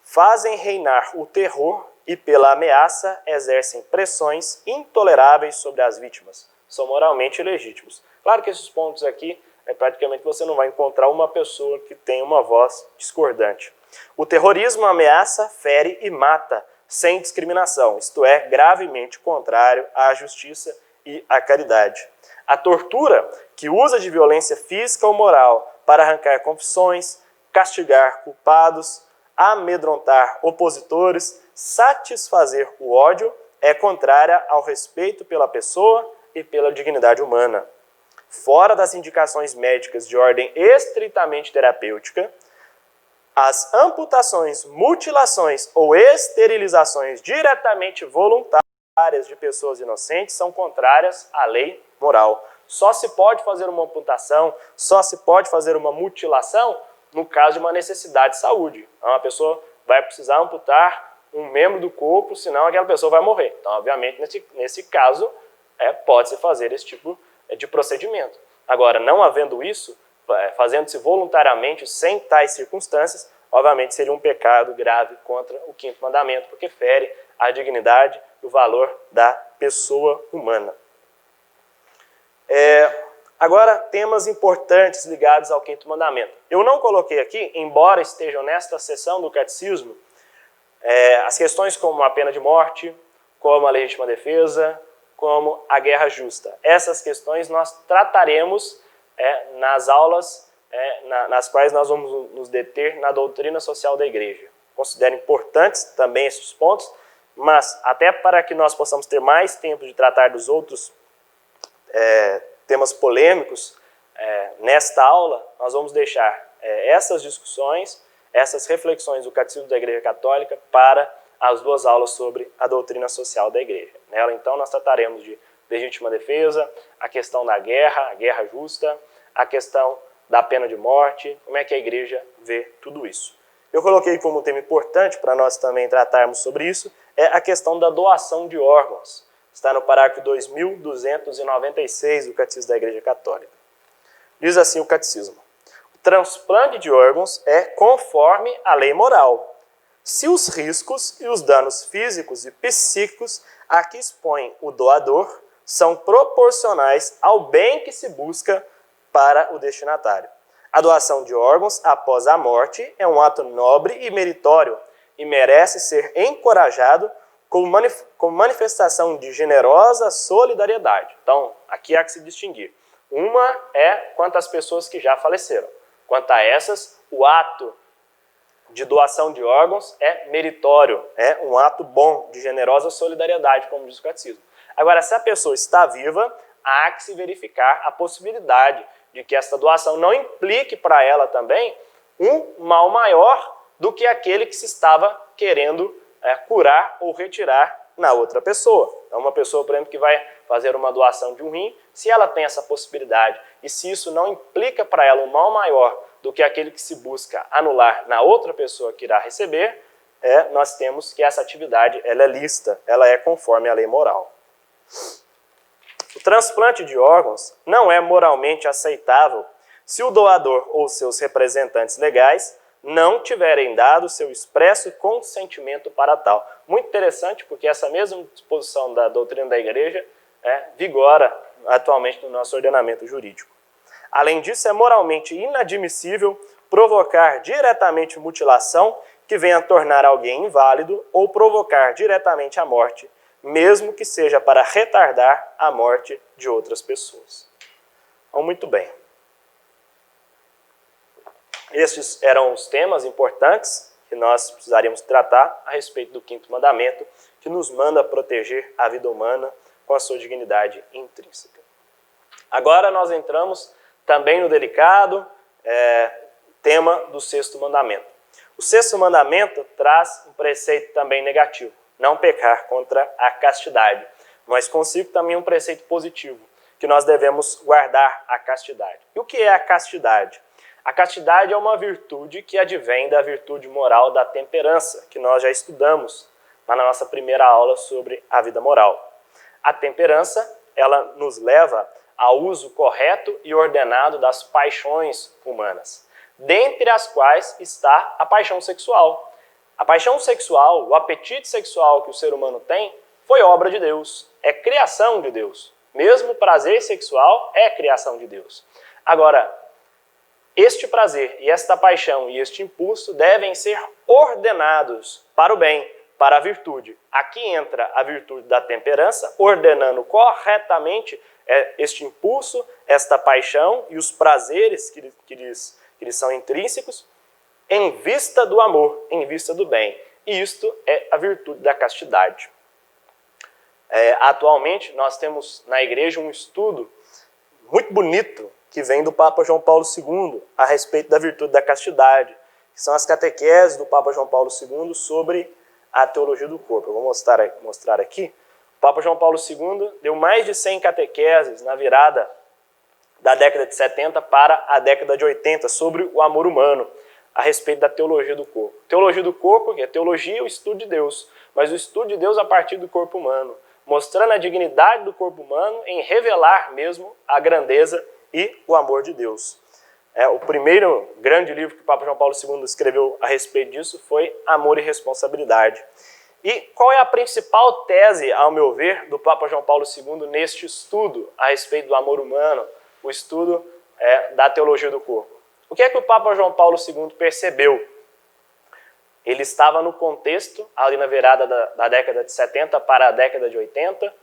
fazem reinar o terror e, pela ameaça, exercem pressões intoleráveis sobre as vítimas. São moralmente ilegítimos. Claro que esses pontos aqui, praticamente você não vai encontrar uma pessoa que tenha uma voz discordante. O terrorismo ameaça, fere e mata, sem discriminação, isto é, gravemente contrário à justiça e à caridade. A tortura, que usa de violência física ou moral para arrancar confissões, castigar culpados, amedrontar opositores, satisfazer o ódio, é contrária ao respeito pela pessoa e pela dignidade humana. Fora das indicações médicas de ordem estritamente terapêutica, as amputações, mutilações ou esterilizações diretamente voluntárias de pessoas inocentes são contrárias à lei moral. Só se pode fazer uma amputação, só se pode fazer uma mutilação no caso de uma necessidade de saúde. Então, a pessoa vai precisar amputar um membro do corpo, senão aquela pessoa vai morrer. Então, obviamente, nesse caso, pode-se fazer esse tipo de procedimento. Agora, não havendo isso, fazendo-se voluntariamente, sem tais circunstâncias, obviamente seria um pecado grave contra o quinto mandamento, porque fere a dignidade e o valor da pessoa humana. Agora, temas importantes ligados ao quinto mandamento. Eu não coloquei aqui, embora estejam nesta seção do catecismo, as questões como a pena de morte, como a legítima defesa, como a guerra justa. Essas questões nós trataremos nas aulas nas quais nós vamos nos deter na doutrina social da igreja. Considero importantes também esses pontos, mas até para que nós possamos ter mais tempo de tratar dos outros temas polêmicos nesta aula, nós vamos deixar essas discussões, essas reflexões do Catecismo da Igreja Católica para as duas aulas sobre a doutrina social da igreja. Nela, então, nós trataremos de legítima defesa, a questão da guerra, a guerra justa, a questão da pena de morte, como é que a igreja vê tudo isso. Eu coloquei como tema importante para nós também tratarmos sobre isso, a questão da doação de órgãos. Está no parágrafo 2296 do Catecismo da Igreja Católica. Diz assim o Catecismo: o transplante de órgãos é conforme a lei moral, se os riscos e os danos físicos e psíquicos a que expõe o doador são proporcionais ao bem que se busca para o destinatário. A doação de órgãos após a morte é um ato nobre e meritório e merece ser encorajado como manifestação de generosa solidariedade. Então, aqui há que se distinguir. Uma é quanto às pessoas que já faleceram. Quanto a essas, o ato de doação de órgãos é meritório, é um ato bom, de generosa solidariedade, como diz o catecismo. Agora, se a pessoa está viva, há que se verificar a possibilidade de que esta doação não implique para ela também um mal maior do que aquele que se estava querendo curar ou retirar na outra pessoa. Então, uma pessoa, por exemplo, que vai fazer uma doação de um rim, se ela tem essa possibilidade e se isso não implica para ela um mal maior do que aquele que se busca anular na outra pessoa que irá receber, nós temos que essa atividade ela é lícita, ela é conforme a lei moral. O transplante de órgãos não é moralmente aceitável se o doador ou seus representantes legais não tiverem dado seu expresso consentimento para tal. Muito interessante, porque essa mesma disposição da doutrina da Igreja vigora atualmente no nosso ordenamento jurídico. Além disso, é moralmente inadmissível provocar diretamente mutilação que venha tornar alguém inválido ou provocar diretamente a morte, mesmo que seja para retardar a morte de outras pessoas. Então, muito bem. Estes eram os temas importantes que nós precisaríamos tratar a respeito do quinto mandamento, que nos manda proteger a vida humana com a sua dignidade intrínseca. Agora nós entramos também no delicado tema do sexto mandamento. O sexto mandamento traz um preceito também negativo, não pecar contra a castidade, mas consigo também um preceito positivo, que nós devemos guardar a castidade. E o que é a castidade? A castidade é uma virtude que advém da virtude moral da temperança, que nós já estudamos lá na nossa primeira aula sobre a vida moral. A temperança, ela nos leva ao uso correto e ordenado das paixões humanas, dentre as quais está a paixão sexual. A paixão sexual, o apetite sexual que o ser humano tem, foi obra de Deus, é criação de Deus. Mesmo o prazer sexual é criação de Deus. Agora, este prazer e esta paixão e este impulso devem ser ordenados para o bem, para a virtude. Aqui entra a virtude da temperança, ordenando corretamente este impulso, esta paixão e os prazeres que lhes são intrínsecos, em vista do amor, em vista do bem. E isto é a virtude da castidade. Atualmente, nós temos na igreja um estudo muito bonito que vem do Papa João Paulo II a respeito da virtude da castidade, que são as catequeses do Papa João Paulo II sobre a teologia do corpo. Eu vou mostrar aqui. O Papa João Paulo II deu mais de 100 catequeses na virada da década de 70 para a década de 80 sobre o amor humano, a respeito da teologia do corpo. Teologia do corpo, que é teologia, o estudo de Deus, mas o estudo de Deus a partir do corpo humano, mostrando a dignidade do corpo humano em revelar mesmo a grandeza e o amor de Deus. O primeiro grande livro que o Papa João Paulo II escreveu a respeito disso foi Amor e Responsabilidade. E qual é a principal tese, ao meu ver, do Papa João Paulo II neste estudo a respeito do amor humano, o estudo da teologia do corpo? O que é que o Papa João Paulo II percebeu? Ele estava no contexto, ali na virada da década de 70 para a década de 80,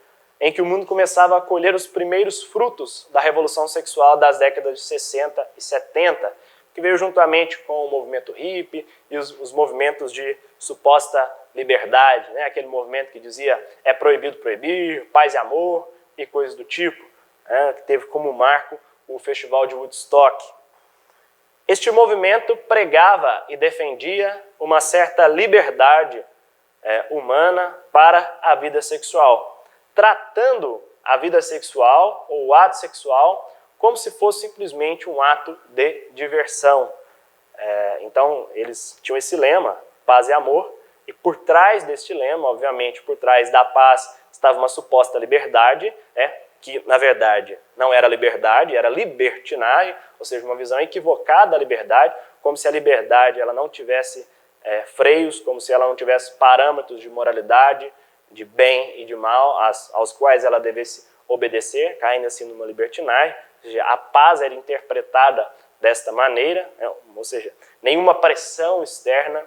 em que o mundo começava a colher os primeiros frutos da revolução sexual das décadas de 60 e 70, que veio juntamente com o movimento hippie e os movimentos de suposta liberdade, né? Aquele movimento que dizia é proibido proibir, paz e amor e coisas do tipo, que teve como marco o Festival de Woodstock. Este movimento pregava e defendia uma certa liberdade humana para a vida sexual, tratando a vida sexual ou o ato sexual como se fosse simplesmente um ato de diversão. Então, eles tinham esse lema, paz e amor, e por trás deste lema, obviamente, por trás da paz, estava uma suposta liberdade, que, na verdade, não era liberdade, era libertinagem, ou seja, uma visão equivocada da liberdade, como se a liberdade ela não tivesse freios, como se ela não tivesse parâmetros de moralidade, de bem e de mal, aos quais ela devesse obedecer, caindo assim numa libertinagem. Ou seja, a paz era interpretada desta maneira, ou seja, nenhuma pressão externa,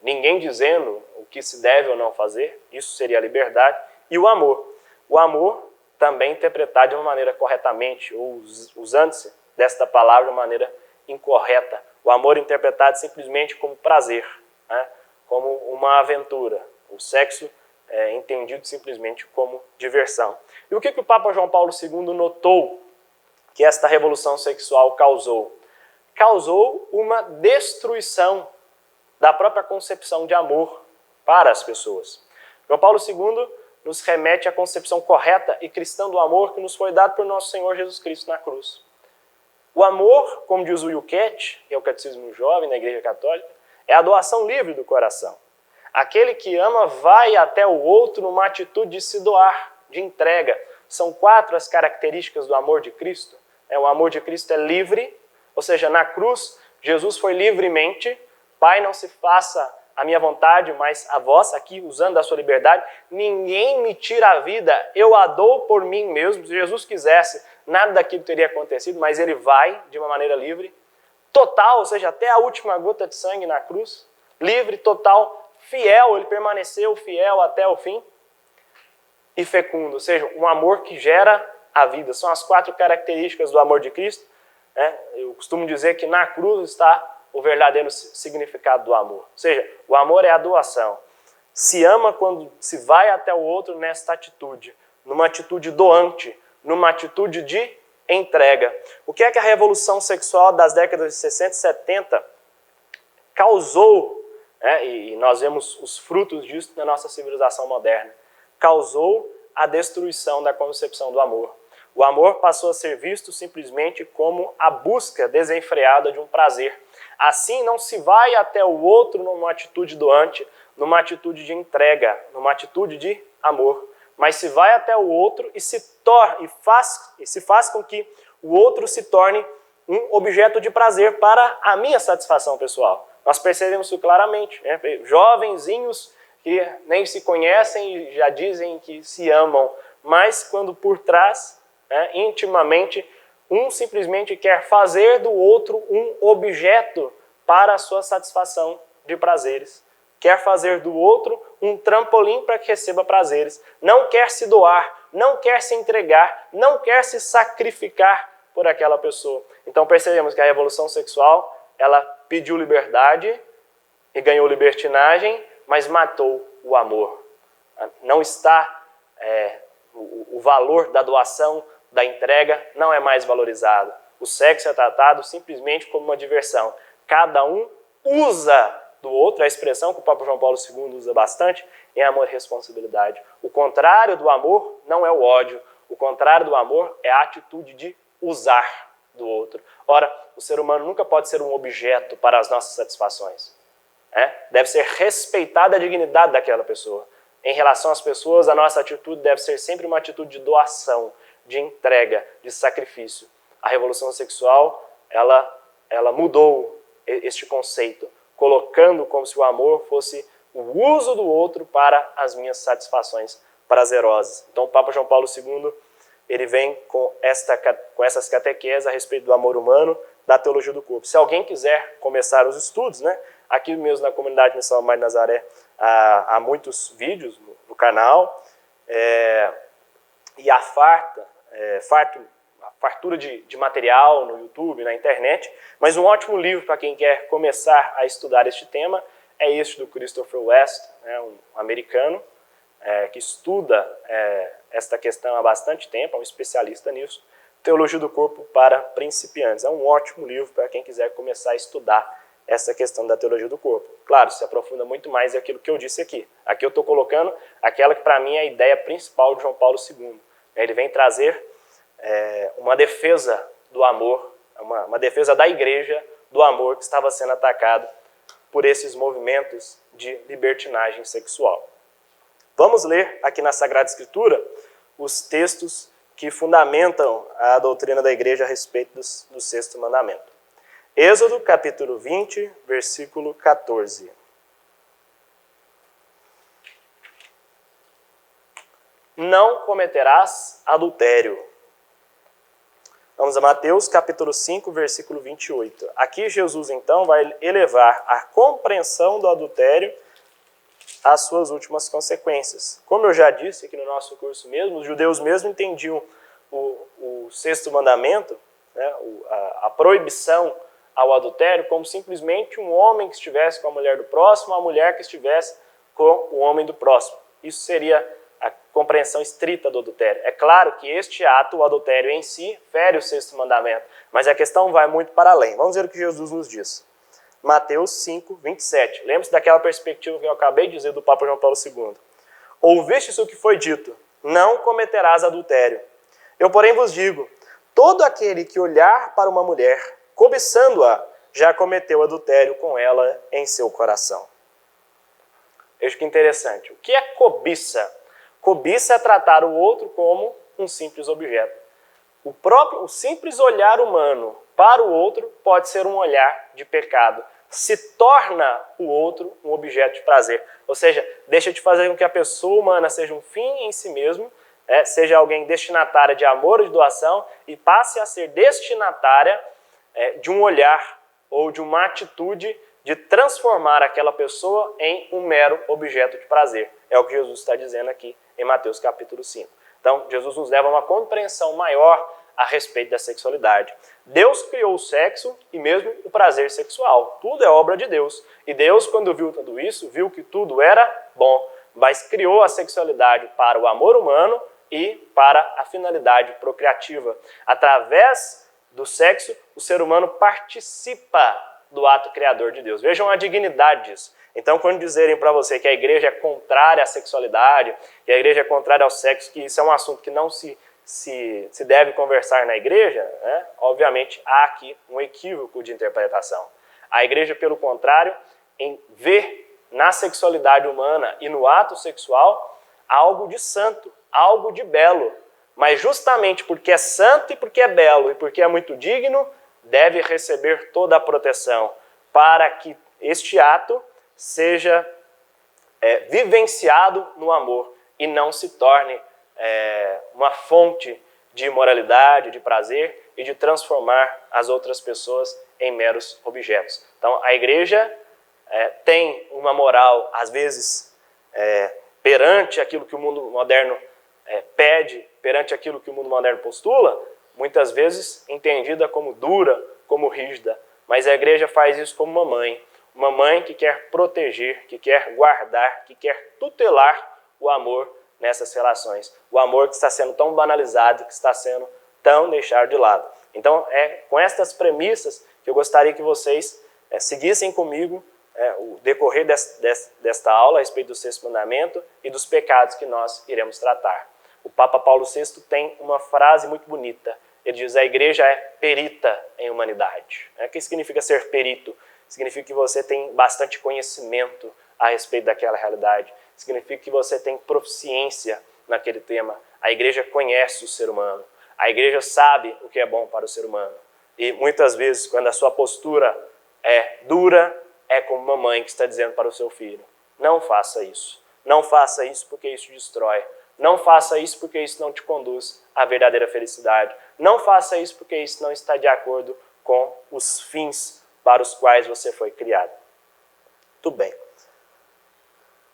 ninguém dizendo o que se deve ou não fazer, isso seria a liberdade. E o amor também interpretado de uma maneira corretamente, ou usando-se desta palavra de uma maneira incorreta. O amor interpretado simplesmente como prazer, como uma aventura. O sexo é entendido simplesmente como diversão. E o que o Papa João Paulo II notou que esta revolução sexual causou? Causou uma destruição da própria concepção de amor para as pessoas. João Paulo II nos remete à concepção correta e cristã do amor que nos foi dado por nosso Senhor Jesus Cristo na cruz. O amor, como diz o Yucat, que é o catecismo jovem na Igreja Católica, é a doação livre do coração. Aquele que ama vai até o outro numa atitude de se doar, de entrega. São 4 as características do amor de Cristo. O amor de Cristo é livre, ou seja, na cruz, Jesus foi livremente. Pai, não se faça a minha vontade, mas a vossa, aqui usando a sua liberdade. Ninguém me tira a vida, eu a dou por mim mesmo. Se Jesus quisesse, nada daquilo teria acontecido, mas ele vai de uma maneira livre. Total, ou seja, até a última gota de sangue na cruz. Livre, total, fiel, ele permaneceu fiel até o fim. E fecundo, ou seja, um amor que gera a vida. São as 4 características do amor de Cristo. Eu costumo dizer que na cruz está o verdadeiro significado do amor. Ou seja, o amor é a doação. Se ama quando se vai até o outro nesta atitude, numa atitude doante, numa atitude de entrega. O que é que a revolução sexual das décadas de 60 e 70 causou, e nós vemos os frutos disso na nossa civilização moderna, causou a destruição da concepção do amor. O amor passou a ser visto simplesmente como a busca desenfreada de um prazer. Assim, não se vai até o outro numa atitude doante, numa atitude de entrega, numa atitude de amor, mas se vai até o outro e se faz com que o outro se torne um objeto de prazer para a minha satisfação pessoal. Nós percebemos isso claramente. Jovenzinhos que nem se conhecem e já dizem que se amam, mas quando por trás, intimamente, um simplesmente quer fazer do outro um objeto para a sua satisfação de prazeres. Quer fazer do outro um trampolim para que receba prazeres. Não quer se doar, não quer se entregar, não quer se sacrificar por aquela pessoa. Então percebemos que a revolução sexual, ela pediu liberdade e ganhou libertinagem, mas matou o amor. Não está, o valor da doação, da entrega, não é mais valorizado. O sexo é tratado simplesmente como uma diversão. Cada um usa do outro, a expressão que o Papa João Paulo II usa bastante, é amor e responsabilidade. O contrário do amor não é o ódio. O contrário do amor é a atitude de usar do outro. Ora, o ser humano nunca pode ser um objeto para as nossas satisfações. Deve ser respeitada a dignidade daquela pessoa. Em relação às pessoas, a nossa atitude deve ser sempre uma atitude de doação, de entrega, de sacrifício. A revolução sexual, ela mudou este conceito, colocando como se o amor fosse o uso do outro para as minhas satisfações prazerosas. Então o Papa João Paulo II, ele vem com essas catequeses a respeito do amor humano, da teologia do corpo. Se alguém quiser começar os estudos, aqui mesmo na comunidade Missão Mãe de Nazaré há muitos vídeos no canal, e a fartura de material no YouTube, na internet, mas um ótimo livro para quem quer começar a estudar este tema é este do Christopher West, um americano que estuda esta questão há bastante tempo, é um especialista nisso, Teologia do Corpo para Principiantes. É um ótimo livro para quem quiser começar a estudar essa questão da teologia do corpo. Claro, se aprofunda muito mais aquilo que eu disse aqui. Aqui eu estou colocando aquela que para mim é a ideia principal de João Paulo II. Ele vem trazer uma defesa do amor, uma defesa da igreja do amor que estava sendo atacado por esses movimentos de libertinagem sexual. Vamos ler aqui na Sagrada Escritura os textos que fundamentam a doutrina da igreja a respeito do sexto mandamento. Êxodo, capítulo 20, versículo 14. Não cometerás adultério. Vamos a Mateus, capítulo 5, versículo 28. Aqui Jesus, então, vai elevar a compreensão do adultério às suas últimas consequências. Como eu já disse aqui no nosso curso mesmo, os judeus mesmo entendiam o sexto mandamento, a proibição ao adultério, como simplesmente um homem que estivesse com a mulher do próximo, uma mulher que estivesse com o homem do próximo. Isso seria a compreensão estrita do adultério. É claro que este ato, o adultério em si, fere o sexto mandamento, mas a questão vai muito para além. Vamos ver o que Jesus nos diz. Mateus 5, 27. Lembre-se daquela perspectiva que eu acabei de dizer do Papa João Paulo II. ouvistes o que foi dito, não cometerás adultério. Eu, porém, vos digo, todo aquele que olhar para uma mulher, cobiçando-a, já cometeu adultério com ela em seu coração. Veja que interessante. O que é cobiça? Cobiça é tratar o outro como um simples objeto. O simples olhar humano para o outro pode ser um olhar de pecado. Se torna o outro um objeto de prazer. Ou seja, deixa de fazer com que a pessoa humana seja um fim em si mesmo, seja alguém destinatária de amor ou de doação, e passe a ser destinatária de um olhar ou de uma atitude de transformar aquela pessoa em um mero objeto de prazer. É o que Jesus está dizendo aqui em Mateus capítulo 5. Então, Jesus nos leva a uma compreensão maior a respeito da sexualidade. Deus criou o sexo e mesmo o prazer sexual. Tudo é obra de Deus. E Deus, quando viu tudo isso, viu que tudo era bom, mas criou a sexualidade para o amor humano e para a finalidade procriativa. Através do sexo, o ser humano participa do ato criador de Deus. Vejam a dignidade disso. Então, quando dizerem para você que a igreja é contrária à sexualidade, que a igreja é contrária ao sexo, que isso é um assunto que não se deve conversar na igreja, obviamente há aqui um equívoco de interpretação. A igreja, pelo contrário, vê na sexualidade humana e no ato sexual algo de santo, algo de belo. Mas justamente porque é santo e porque é belo e porque é muito digno, deve receber toda a proteção para que este ato seja vivenciado no amor e não se torne uma fonte de imoralidade, de prazer e de transformar as outras pessoas em meros objetos. Então, a igreja tem uma moral, às vezes, perante aquilo que o mundo moderno pede, perante aquilo que o mundo moderno postula, muitas vezes entendida como dura, como rígida. Mas a igreja faz isso como uma mãe que quer proteger, que quer guardar, que quer tutelar o amor nessas relações. O amor que está sendo tão banalizado, que está sendo tão deixado de lado. Então, é com estas premissas que eu gostaria que vocês seguissem comigo o decorrer desta aula a respeito do sexto mandamento e dos pecados que nós iremos tratar. O Papa Paulo VI tem uma frase muito bonita. Ele diz: a igreja é perita em humanidade. O que significa ser perito? Significa que você tem bastante conhecimento a respeito daquela realidade. Significa que você tem proficiência naquele tema. A igreja conhece o ser humano. A igreja sabe o que é bom para o ser humano. E muitas vezes, quando a sua postura é dura, é como uma mãe que está dizendo para o seu filho: não faça isso. Não faça isso porque isso destrói. Não faça isso porque isso não te conduz à verdadeira felicidade. Não faça isso porque isso não está de acordo com os fins para os quais você foi criado. Tudo bem.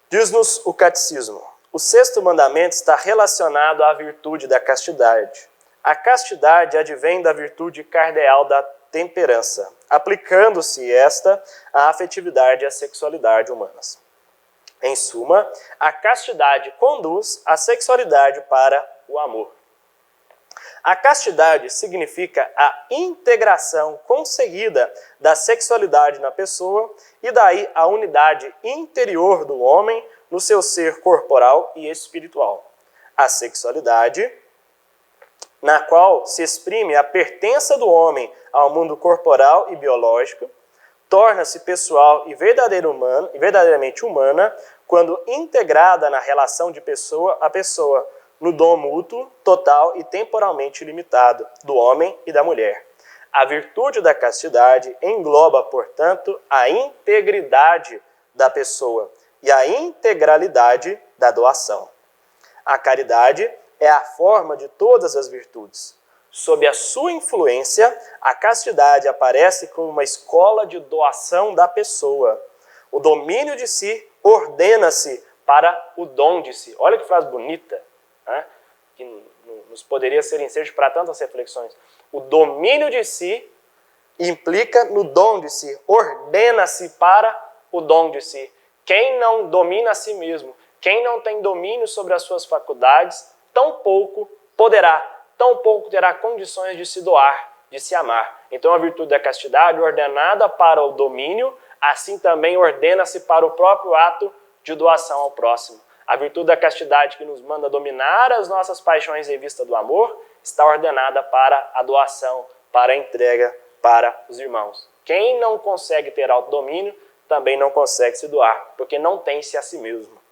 Diz-nos o catecismo: o sexto mandamento está relacionado à virtude da castidade. A castidade advém da virtude cardeal da temperança, aplicando-se esta à afetividade e à sexualidade humanas. Em suma, a castidade conduz a sexualidade para o amor. A castidade significa a integração conseguida da sexualidade na pessoa e daí a unidade interior do homem no seu ser corporal e espiritual. A sexualidade, na qual se exprime a pertença do homem ao mundo corporal e biológico, torna-se pessoal e verdadeiramente humana quando integrada na relação de pessoa a pessoa, no dom mútuo, total e temporalmente limitado do homem e da mulher. A virtude da castidade engloba, portanto, a integridade da pessoa e a integralidade da doação. A caridade é a forma de todas as virtudes. Sob a sua influência, a castidade aparece como uma escola de doação da pessoa. O domínio de si ordena-se para o dom de si. Olha que frase bonita, né? Que nos poderia ser ensejo para tantas reflexões. O domínio de si implica no dom de si, ordena-se para o dom de si. Quem não domina a si mesmo, quem não tem domínio sobre as suas faculdades, tampouco terá condições de se doar, de se amar. Então a virtude da castidade, ordenada para o domínio, assim também ordena-se para o próprio ato de doação ao próximo. A virtude da castidade que nos manda dominar as nossas paixões em vista do amor está ordenada para a doação, para a entrega para os irmãos. Quem não consegue ter autodomínio também não consegue se doar, porque não tem-se a si mesmo.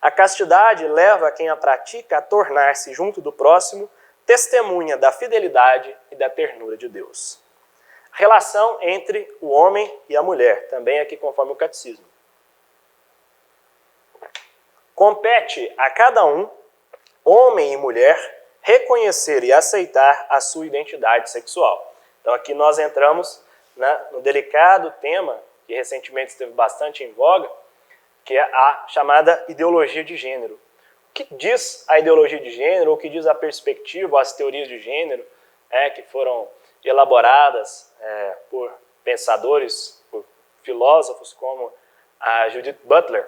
A castidade leva quem a pratica a tornar-se junto do próximo testemunha da fidelidade e da ternura de Deus. Relação entre o homem e a mulher, também aqui conforme o catecismo. Compete a cada um, homem e mulher, reconhecer e aceitar a sua identidade sexual. Então aqui nós entramos no delicado tema, que recentemente esteve bastante em voga, que é a chamada ideologia de gênero. O que diz a ideologia de gênero, o que diz a perspectiva, as teorias de gênero, que foram elaboradas por pensadores, por filósofos como a Judith Butler.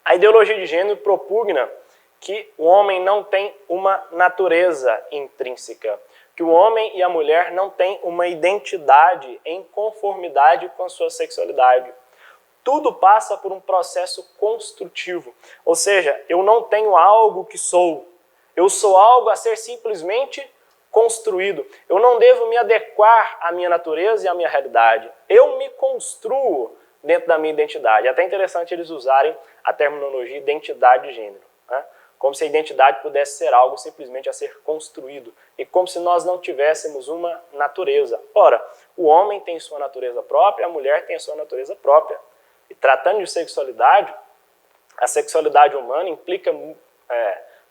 A ideologia de gênero propugna que o homem não tem uma natureza intrínseca, que o homem e a mulher não têm uma identidade em conformidade com a sua sexualidade. Tudo passa por um processo construtivo, ou seja, eu não tenho algo que sou, eu sou algo a ser simplesmente construído. Eu não devo me adequar à minha natureza e à minha realidade. Eu me construo dentro da minha identidade. É até interessante eles usarem a terminologia identidade de gênero, né? Como se a identidade pudesse ser algo simplesmente a ser construído, e como se nós não tivéssemos uma natureza. Ora, o homem tem sua natureza própria, a mulher tem sua natureza própria. E tratando de sexualidade, a sexualidade humana implica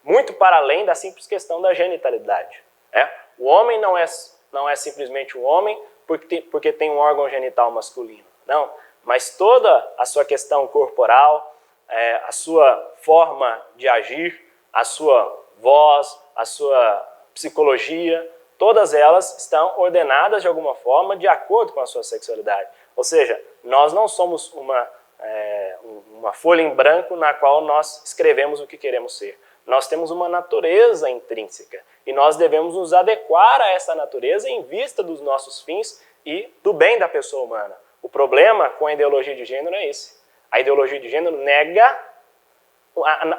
muito para além da simples questão da genitalidade. O homem não é simplesmente um homem porque tem um órgão genital masculino. Não, mas toda a sua questão corporal, a sua forma de agir, a sua voz, a sua psicologia, todas elas estão ordenadas de alguma forma de acordo com a sua sexualidade. Ou seja, nós não somos uma folha em branco na qual nós escrevemos o que queremos ser. Nós temos uma natureza intrínseca e nós devemos nos adequar a essa natureza em vista dos nossos fins e do bem da pessoa humana. O problema com a ideologia de gênero é esse. A ideologia de gênero nega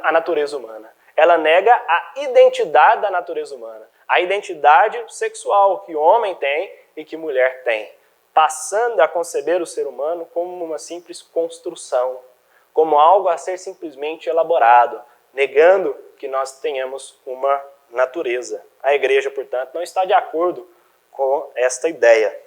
a natureza humana. Ela nega a identidade da natureza humana. A identidade sexual que homem tem e que mulher tem. Passando a conceber o ser humano como uma simples construção. Como algo a ser simplesmente elaborado. Negando que nós tenhamos uma natureza. A igreja, portanto, não está de acordo com esta ideia.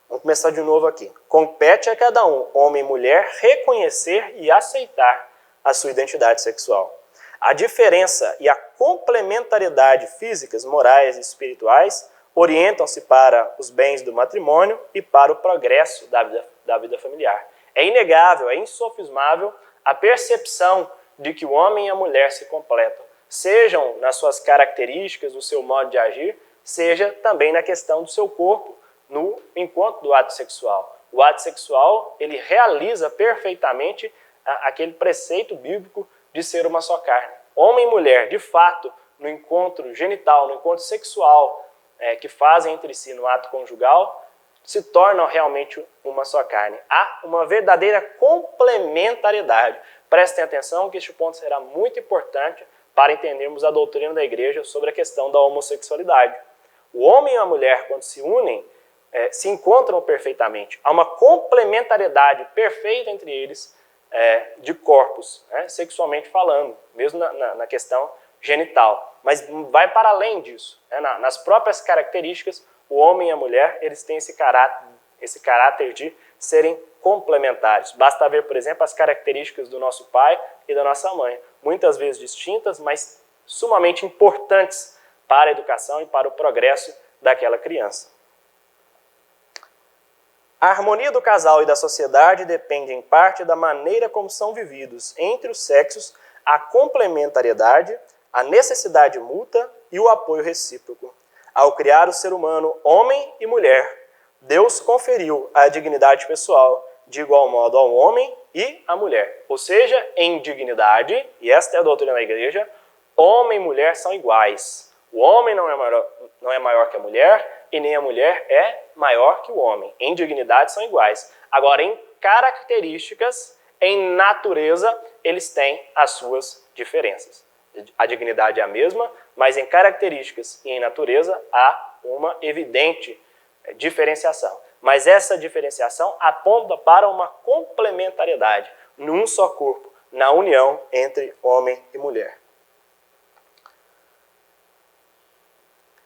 Vamos começar de novo aqui. Compete a cada um, homem e mulher, reconhecer e aceitar a sua identidade sexual. A diferença e a complementariedade físicas, morais e espirituais orientam-se para os bens do matrimônio e para o progresso da vida familiar. É inegável, é insofismável a percepção de que o homem e a mulher se completam, sejam nas suas características, no seu modo de agir, seja também na questão do seu corpo, no encontro do ato sexual. O ato sexual, ele realiza perfeitamente aquele preceito bíblico de ser uma só carne. Homem e mulher, de fato, no encontro genital, no encontro sexual que fazem entre si no ato conjugal, se tornam realmente uma só carne. Há uma verdadeira complementariedade. Prestem atenção que este ponto será muito importante para entendermos a doutrina da igreja sobre a questão da homossexualidade. O homem e a mulher, quando se unem, se encontram perfeitamente. Há uma complementariedade perfeita entre eles de corpos, sexualmente falando, mesmo na questão genital. Mas vai para além disso. Nas próprias características, o homem e a mulher eles têm esse caráter de serem complementares. Basta ver, por exemplo, as características do nosso pai e da nossa mãe. Muitas vezes distintas, mas sumamente importantes para a educação e para o progresso daquela criança. A harmonia do casal e da sociedade depende em parte da maneira como são vividos entre os sexos a complementariedade, a necessidade mútua e o apoio recíproco. Ao criar o ser humano homem e mulher, Deus conferiu a dignidade pessoal de igual modo ao homem e à mulher. Ou seja, em dignidade, e esta é a doutrina da igreja, homem e mulher são iguais. O homem não é maior que a mulher e nem a mulher é maior que o homem. Em dignidade são iguais. Agora, em características, em natureza eles têm as suas diferenças. A dignidade é a mesma, mas em características e em natureza há uma evidente diferenciação. Mas essa diferenciação aponta para uma complementariedade num só corpo, na união entre homem e mulher.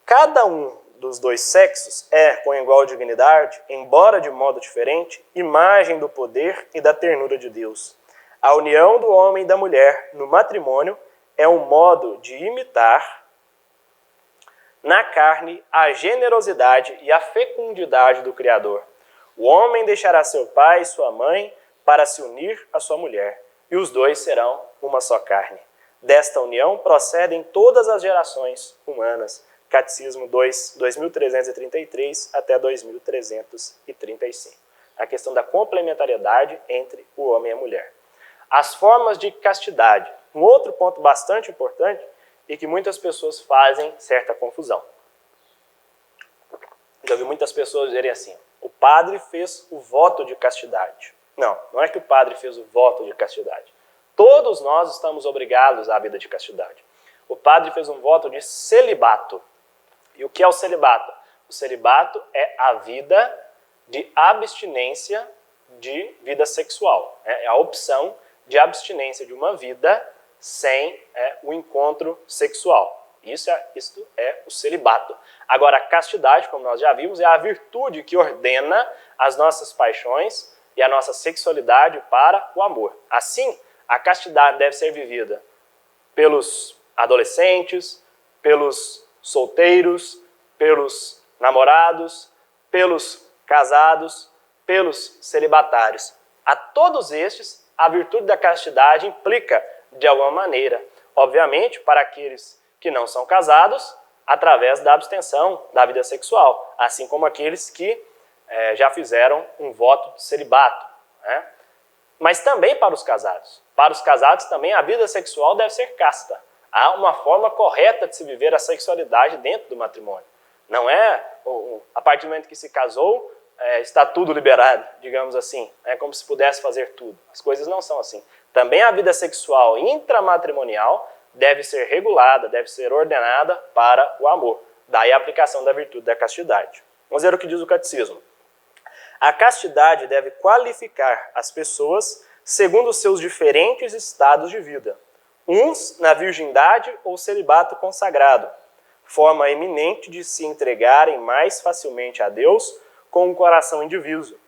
Cada um dos dois sexos é, com igual dignidade, embora de modo diferente, imagem do poder e da ternura de Deus. A união do homem e da mulher no matrimônio é um modo de imitar na carne a generosidade e a fecundidade do Criador. O homem deixará seu pai e sua mãe para se unir à sua mulher, e os dois serão uma só carne. Desta união procedem todas as gerações humanas. Catecismo 2333 até 2335. A questão da complementariedade entre o homem e a mulher. As formas de castidade. Um outro ponto bastante importante e que muitas pessoas fazem certa confusão. Já vi muitas pessoas dizerem assim: o padre fez o voto de castidade. Não, não é que o padre fez o voto de castidade. Todos nós estamos obrigados à vida de castidade. O padre fez um voto de celibato. E o que é o celibato? O celibato é a vida de abstinência de vida sexual. É a opção de abstinência de uma vida sem o encontro sexual. Isto é o celibato. Agora, a castidade, como nós já vimos, é a virtude que ordena as nossas paixões e a nossa sexualidade para o amor. Assim, a castidade deve ser vivida pelos adolescentes, pelos solteiros, pelos namorados, pelos casados, pelos celibatários. A todos estes, a virtude da castidade implica, de alguma maneira, obviamente, para aqueles que não são casados, através da abstenção da vida sexual, assim como aqueles que já fizeram um voto de celibato, né? Mas também para os casados. Para os casados também a vida sexual deve ser casta. Há uma forma correta de se viver a sexualidade dentro do matrimônio. Não é, a partir do momento que se casou, está tudo liberado, digamos assim. É como se pudesse fazer tudo. As coisas não são assim. Também a vida sexual intramatrimonial deve ser regulada, deve ser ordenada para o amor. Daí a aplicação da virtude da castidade. Vamos ver o que diz o catecismo. A castidade deve qualificar as pessoas segundo os seus diferentes estados de vida. Uns na virgindade ou celibato consagrado, forma eminente de se entregarem mais facilmente a Deus com um coração indiviso.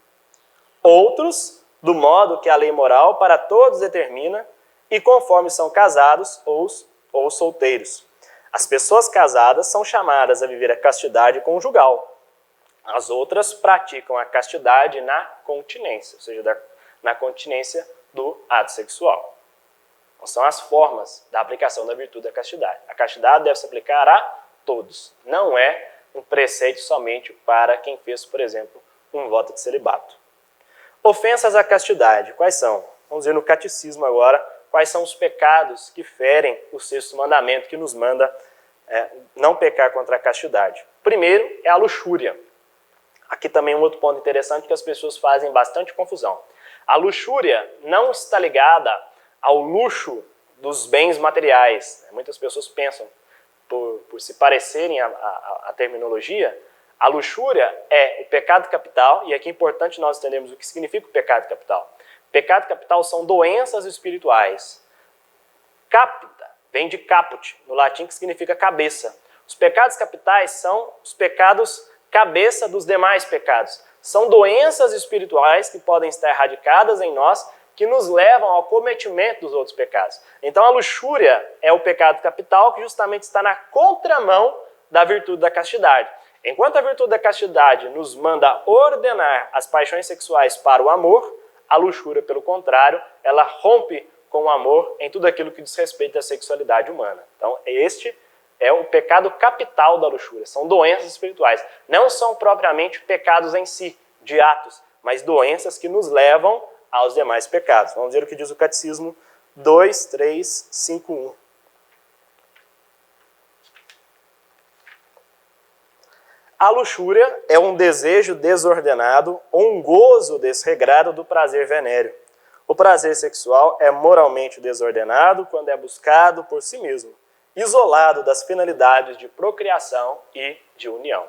Outros, do modo que a lei moral para todos determina e conforme são casados ou solteiros. As pessoas casadas são chamadas a viver a castidade conjugal. As outras praticam a castidade na continência, ou seja, na continência do ato sexual. Então, são as formas da aplicação da virtude da castidade. A castidade deve se aplicar a todos. Não é um preceito somente para quem fez, por exemplo, um voto de celibato. Ofensas à castidade. Quais são? Vamos ver no catecismo agora quais são os pecados que ferem o sexto mandamento que nos manda não pecar contra a castidade. Primeiro é a luxúria. Aqui também um outro ponto interessante que as pessoas fazem bastante confusão. A luxúria não está ligada ao luxo dos bens materiais. Muitas pessoas pensam, por se parecerem a terminologia, a luxúria é o pecado capital, e aqui é importante nós entendermos o que significa o pecado capital. Pecado capital são doenças espirituais. Capita vem de caput, no latim, que significa cabeça. Os pecados capitais são os pecados cabeça dos demais pecados. São doenças espirituais que podem estar erradicadas em nós, que nos levam ao cometimento dos outros pecados. Então a luxúria é o pecado capital que justamente está na contramão da virtude da castidade. Enquanto a virtude da castidade nos manda ordenar as paixões sexuais para o amor, a luxúria, pelo contrário, ela rompe com o amor em tudo aquilo que diz respeito à sexualidade humana. Então este é o pecado capital da luxúria. São doenças espirituais. Não são propriamente pecados em si, de atos, mas doenças que nos levam aos demais pecados. Vamos ver o que diz o Catecismo 2351. A luxúria é um desejo desordenado ou um gozo desregrado do prazer venéreo. O prazer sexual é moralmente desordenado quando é buscado por si mesmo, isolado das finalidades de procriação e de união.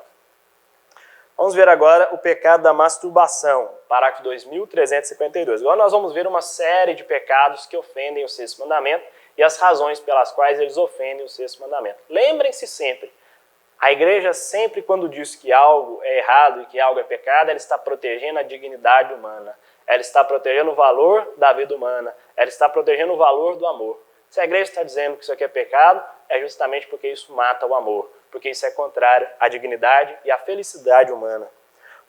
Vamos ver agora o pecado da masturbação, parágrafo 2352. Agora nós vamos ver uma série de pecados que ofendem o sexto mandamento e as razões pelas quais eles ofendem o sexto mandamento. Lembrem-se sempre, a igreja sempre quando diz que algo é errado e que algo é pecado, ela está protegendo a dignidade humana, ela está protegendo o valor da vida humana, ela está protegendo o valor do amor. Se a igreja está dizendo que isso aqui é pecado, é justamente porque isso mata o amor, porque isso é contrário à dignidade e à felicidade humana.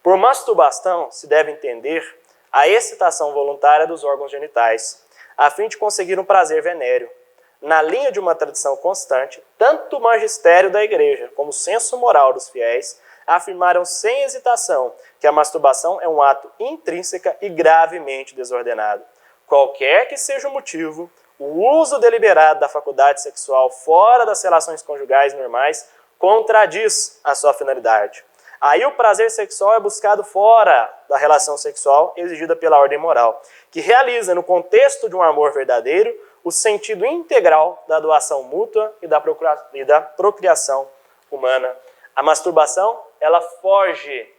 Por masturbação se deve entender a excitação voluntária dos órgãos genitais, a fim de conseguir um prazer venéreo. Na linha de uma tradição constante, tanto o magistério da igreja como o senso moral dos fiéis afirmaram sem hesitação que a masturbação é um ato intrínseca e gravemente desordenado. Qualquer que seja o motivo, o uso deliberado da faculdade sexual fora das relações conjugais normais contradiz a sua finalidade. Aí o prazer sexual é buscado fora da relação sexual exigida pela ordem moral, que realiza, no contexto de um amor verdadeiro, o sentido integral da doação mútua e da procriação humana. A masturbação, ela foge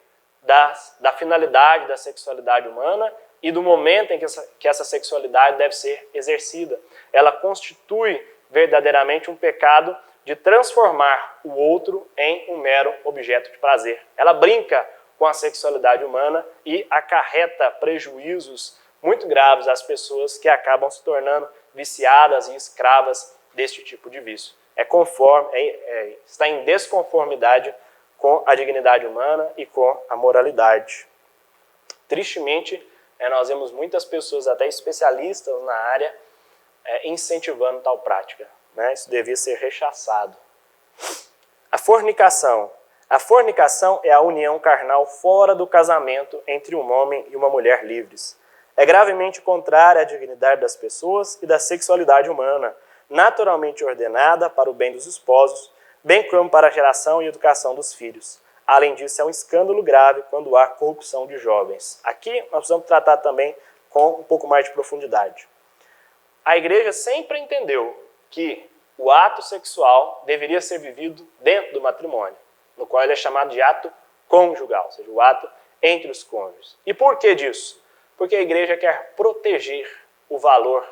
da finalidade da sexualidade humana e do momento em que essa sexualidade deve ser exercida. Ela constitui verdadeiramente um pecado de transformar o outro em um mero objeto de prazer. Ela brinca com a sexualidade humana e acarreta prejuízos muito graves às pessoas que acabam se tornando viciadas e escravas deste tipo de vício. Está em desconformidade com a dignidade humana e com a moralidade. Tristemente, nós vemos muitas pessoas, até especialistas na área, incentivando tal prática. Isso devia ser rechaçado. A fornicação. A fornicação é a união carnal fora do casamento entre um homem e uma mulher livres. É gravemente contrária à dignidade das pessoas e da sexualidade humana, naturalmente ordenada para o bem dos esposos, bem como para a geração e educação dos filhos. Além disso, é um escândalo grave quando há corrupção de jovens. Aqui nós precisamos tratar também com um pouco mais de profundidade. A igreja sempre entendeu que o ato sexual deveria ser vivido dentro do matrimônio, no qual ele é chamado de ato conjugal, ou seja, o ato entre os cônjuges. E por que disso? Porque a igreja quer proteger o valor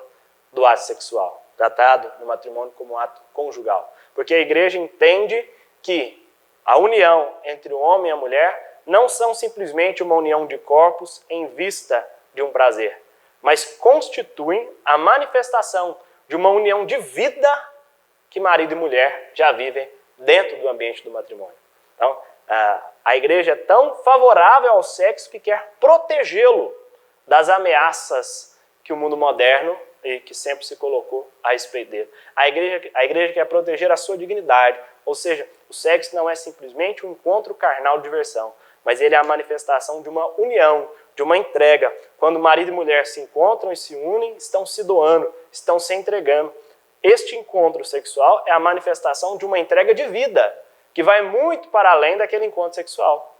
do ato sexual, tratado no matrimônio como ato conjugal. Porque a igreja entende que a união entre o homem e a mulher não são simplesmente uma união de corpos em vista de um prazer, mas constituem a manifestação de uma união de vida que marido e mulher já vivem dentro do ambiente do matrimônio. Então, a igreja é tão favorável ao sexo que quer protegê-lo das ameaças que o mundo moderno e que sempre se colocou a respeito dele. A igreja quer proteger a sua dignidade, ou seja, o sexo não é simplesmente um encontro carnal de diversão, mas ele é a manifestação de uma união, de uma entrega. Quando marido e mulher se encontram e se unem, estão se doando, estão se entregando. Este encontro sexual é a manifestação de uma entrega de vida, que vai muito para além daquele encontro sexual.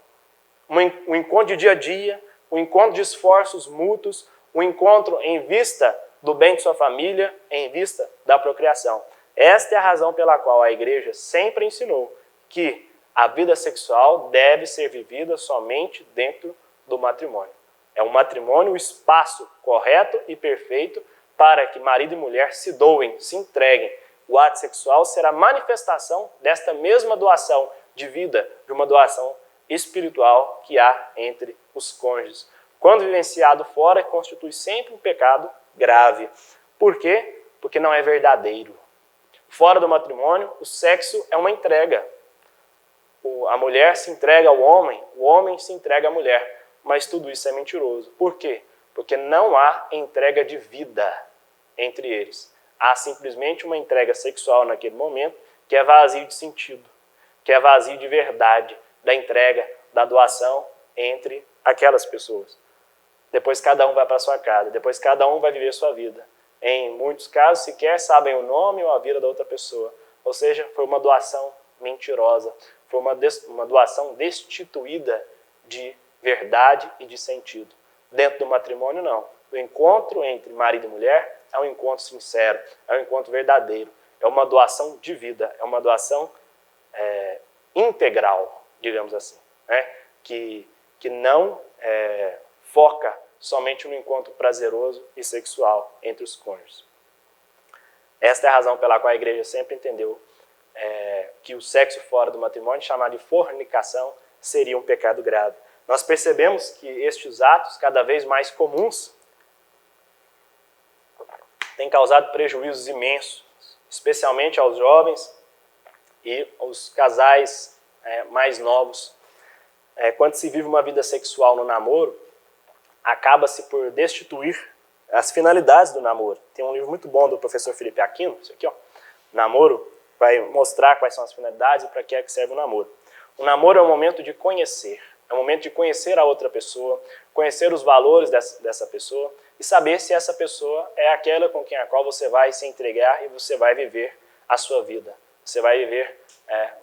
Um encontro de dia a dia, um encontro de esforços mútuos, um encontro em vista do bem de sua família, em vista da procriação. Esta é a razão pela qual a igreja sempre ensinou que a vida sexual deve ser vivida somente dentro do matrimônio. É o matrimônio o espaço correto e perfeito para que marido e mulher se doem, se entreguem. O ato sexual será manifestação desta mesma doação de vida, de uma doação espiritual que há entre os cônjuges. Quando vivenciado fora, constitui sempre um pecado grave. Por quê? Porque não é verdadeiro. Fora do matrimônio, o sexo é uma entrega. A mulher se entrega ao homem, o homem se entrega à mulher. Mas tudo isso é mentiroso. Por quê? Porque não há entrega de vida entre eles. Há simplesmente uma entrega sexual naquele momento que é vazio de sentido, que é vazio de verdade, da entrega, da doação entre aquelas pessoas. Depois cada um vai para sua casa, depois cada um vai viver sua vida. Em muitos casos sequer sabem o nome ou a vida da outra pessoa. Ou seja, foi uma doação mentirosa, foi uma doação destituída de verdade e de sentido. Dentro do matrimônio, não. do encontro entre marido e mulher é um encontro sincero, é um encontro verdadeiro, é uma doação de vida, é uma doação integral, digamos assim, né? que não foca somente no encontro prazeroso e sexual entre os cônjuges. Esta é a razão pela qual a igreja sempre entendeu que o sexo fora do matrimônio, chamado de fornicação, seria um pecado grave. Nós percebemos que estes atos, cada vez mais comuns, têm causado prejuízos imensos, especialmente aos jovens e aos casais mais novos. Quando se vive uma vida sexual no namoro, acaba-se por destituir as finalidades do namoro. Tem um livro muito bom do professor Felipe Aquino, isso aqui, ó, Namoro, vai mostrar quais são as finalidades e para que é que serve o namoro. O namoro é um momento de conhecer, é um momento de conhecer a outra pessoa, conhecer os valores dessa pessoa e saber se essa pessoa é aquela com a qual você vai se entregar e você vai viver a sua vida. Você vai viver,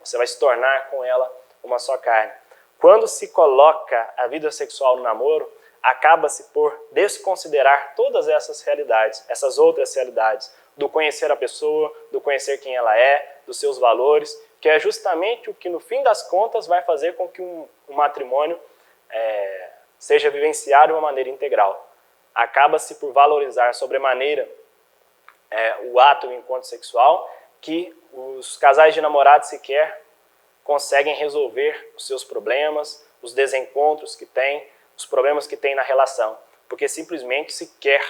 você vai se tornar com ela uma só carne. Quando se coloca a vida sexual no namoro, acaba-se por desconsiderar todas essas realidades, essas outras realidades, do conhecer a pessoa, do conhecer quem ela é, dos seus valores, que é justamente o que, no fim das contas, vai fazer com que um matrimônio seja vivenciado de uma maneira integral. Acaba-se por valorizar sobremaneira o ato e o encontro sexual, que os casais de namorados sequer conseguem resolver os seus problemas, os desencontros que têm, os problemas que têm na relação, porque simplesmente se quer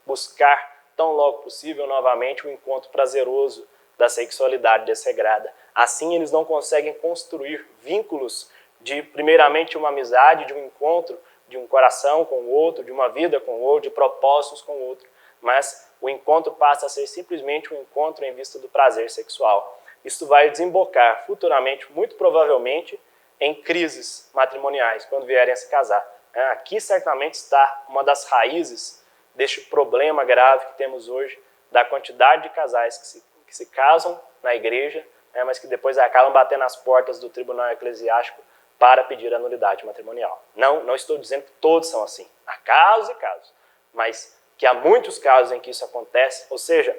buscar tão logo possível novamente o encontro prazeroso da sexualidade desregrada. Assim eles não conseguem construir vínculos de, primeiramente, uma amizade, de um encontro, de um coração com o outro, de uma vida com o outro, de propósitos com o outro, mas o encontro passa a ser simplesmente um encontro em vista do prazer sexual. Isso vai desembocar futuramente, muito provavelmente, em crises matrimoniais, quando vierem a se casar. Aqui certamente está uma das raízes deste problema grave que temos hoje, da quantidade de casais que se casam na igreja, mas que depois acabam batendo as portas do tribunal eclesiástico para pedir a nulidade matrimonial. Não estou dizendo que todos são assim, há casos e casos, mas que há muitos casos em que isso acontece, ou seja,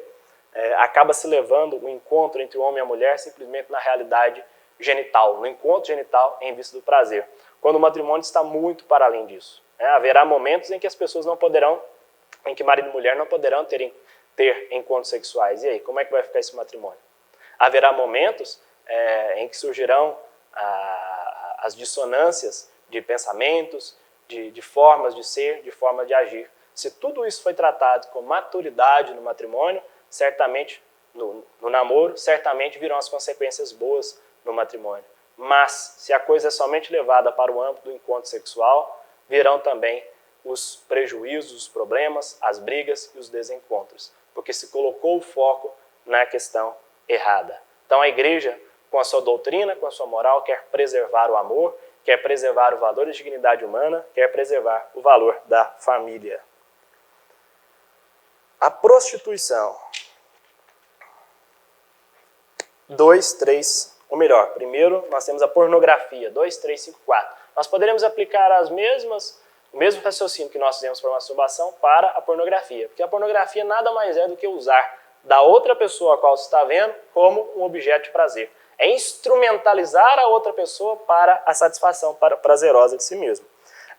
acaba se levando o encontro entre o homem e a mulher simplesmente na realidade genital, no encontro genital em vista do prazer, quando o matrimônio está muito para além disso. Haverá momentos em que as pessoas não poderão, em que marido e mulher não poderão ter encontros sexuais. E aí, como é que vai ficar esse matrimônio? Haverá momentos em que surgirão as dissonâncias de pensamentos, de formas de ser, de formas de agir. Se tudo isso foi tratado com maturidade no matrimônio, certamente, no namoro, certamente virão as consequências boas no matrimônio. Mas, se a coisa é somente levada para o âmbito do encontro sexual, virão também os prejuízos, os problemas, as brigas e os desencontros, porque se colocou o foco na questão errada. Então a igreja, com a sua doutrina, com a sua moral, quer preservar o amor, quer preservar o valor da dignidade humana, quer preservar o valor da família. A prostituição. 2, 3, ou melhor, primeiro nós temos a pornografia, 2, 3, 5, 4. Nós poderíamos aplicar o mesmo raciocínio que nós fizemos para a masturbação para a pornografia, porque a pornografia nada mais é do que usar da outra pessoa a qual você está vendo como um objeto de prazer. É instrumentalizar a outra pessoa para a satisfação prazerosa de si mesmo.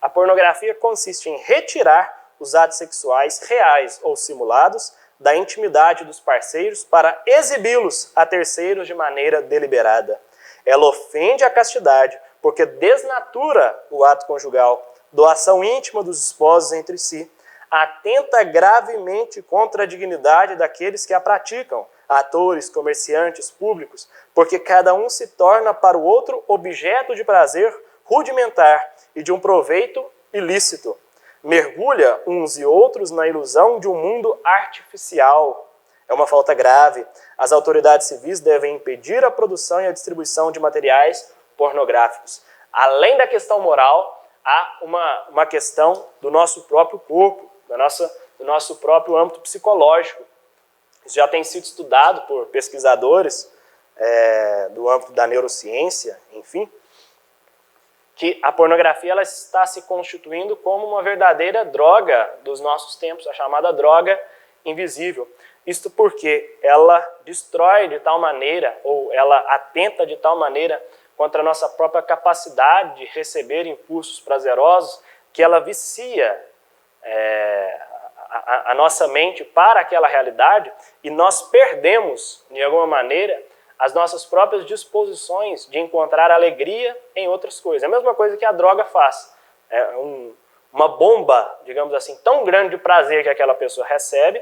A pornografia consiste em retirar os atos sexuais reais ou simulados da intimidade dos parceiros para exibi-los a terceiros de maneira deliberada. Ela ofende a castidade porque desnatura o ato conjugal, doação íntima dos esposos entre si, atenta gravemente contra a dignidade daqueles que a praticam, atores, comerciantes, públicos, porque cada um se torna para o outro objeto de prazer rudimentar e de um proveito ilícito. Mergulha uns e outros na ilusão de um mundo artificial. É uma falta grave. As autoridades civis devem impedir a produção e a distribuição de materiais pornográficos. Além da questão moral, há uma questão do nosso próprio corpo, do nosso próprio âmbito psicológico. Isso já tem sido estudado por pesquisadores do âmbito da neurociência, enfim, que a pornografia ela está se constituindo como uma verdadeira droga dos nossos tempos, a chamada droga invisível. Isto porque ela destrói de tal maneira, ou ela atenta de tal maneira contra a nossa própria capacidade de receber impulsos prazerosos, que ela vicia a nossa mente para aquela realidade e nós perdemos, de alguma maneira, as nossas próprias disposições de encontrar alegria em outras coisas. É a mesma coisa que a droga faz. É uma bomba, digamos assim, tão grande de prazer que aquela pessoa recebe,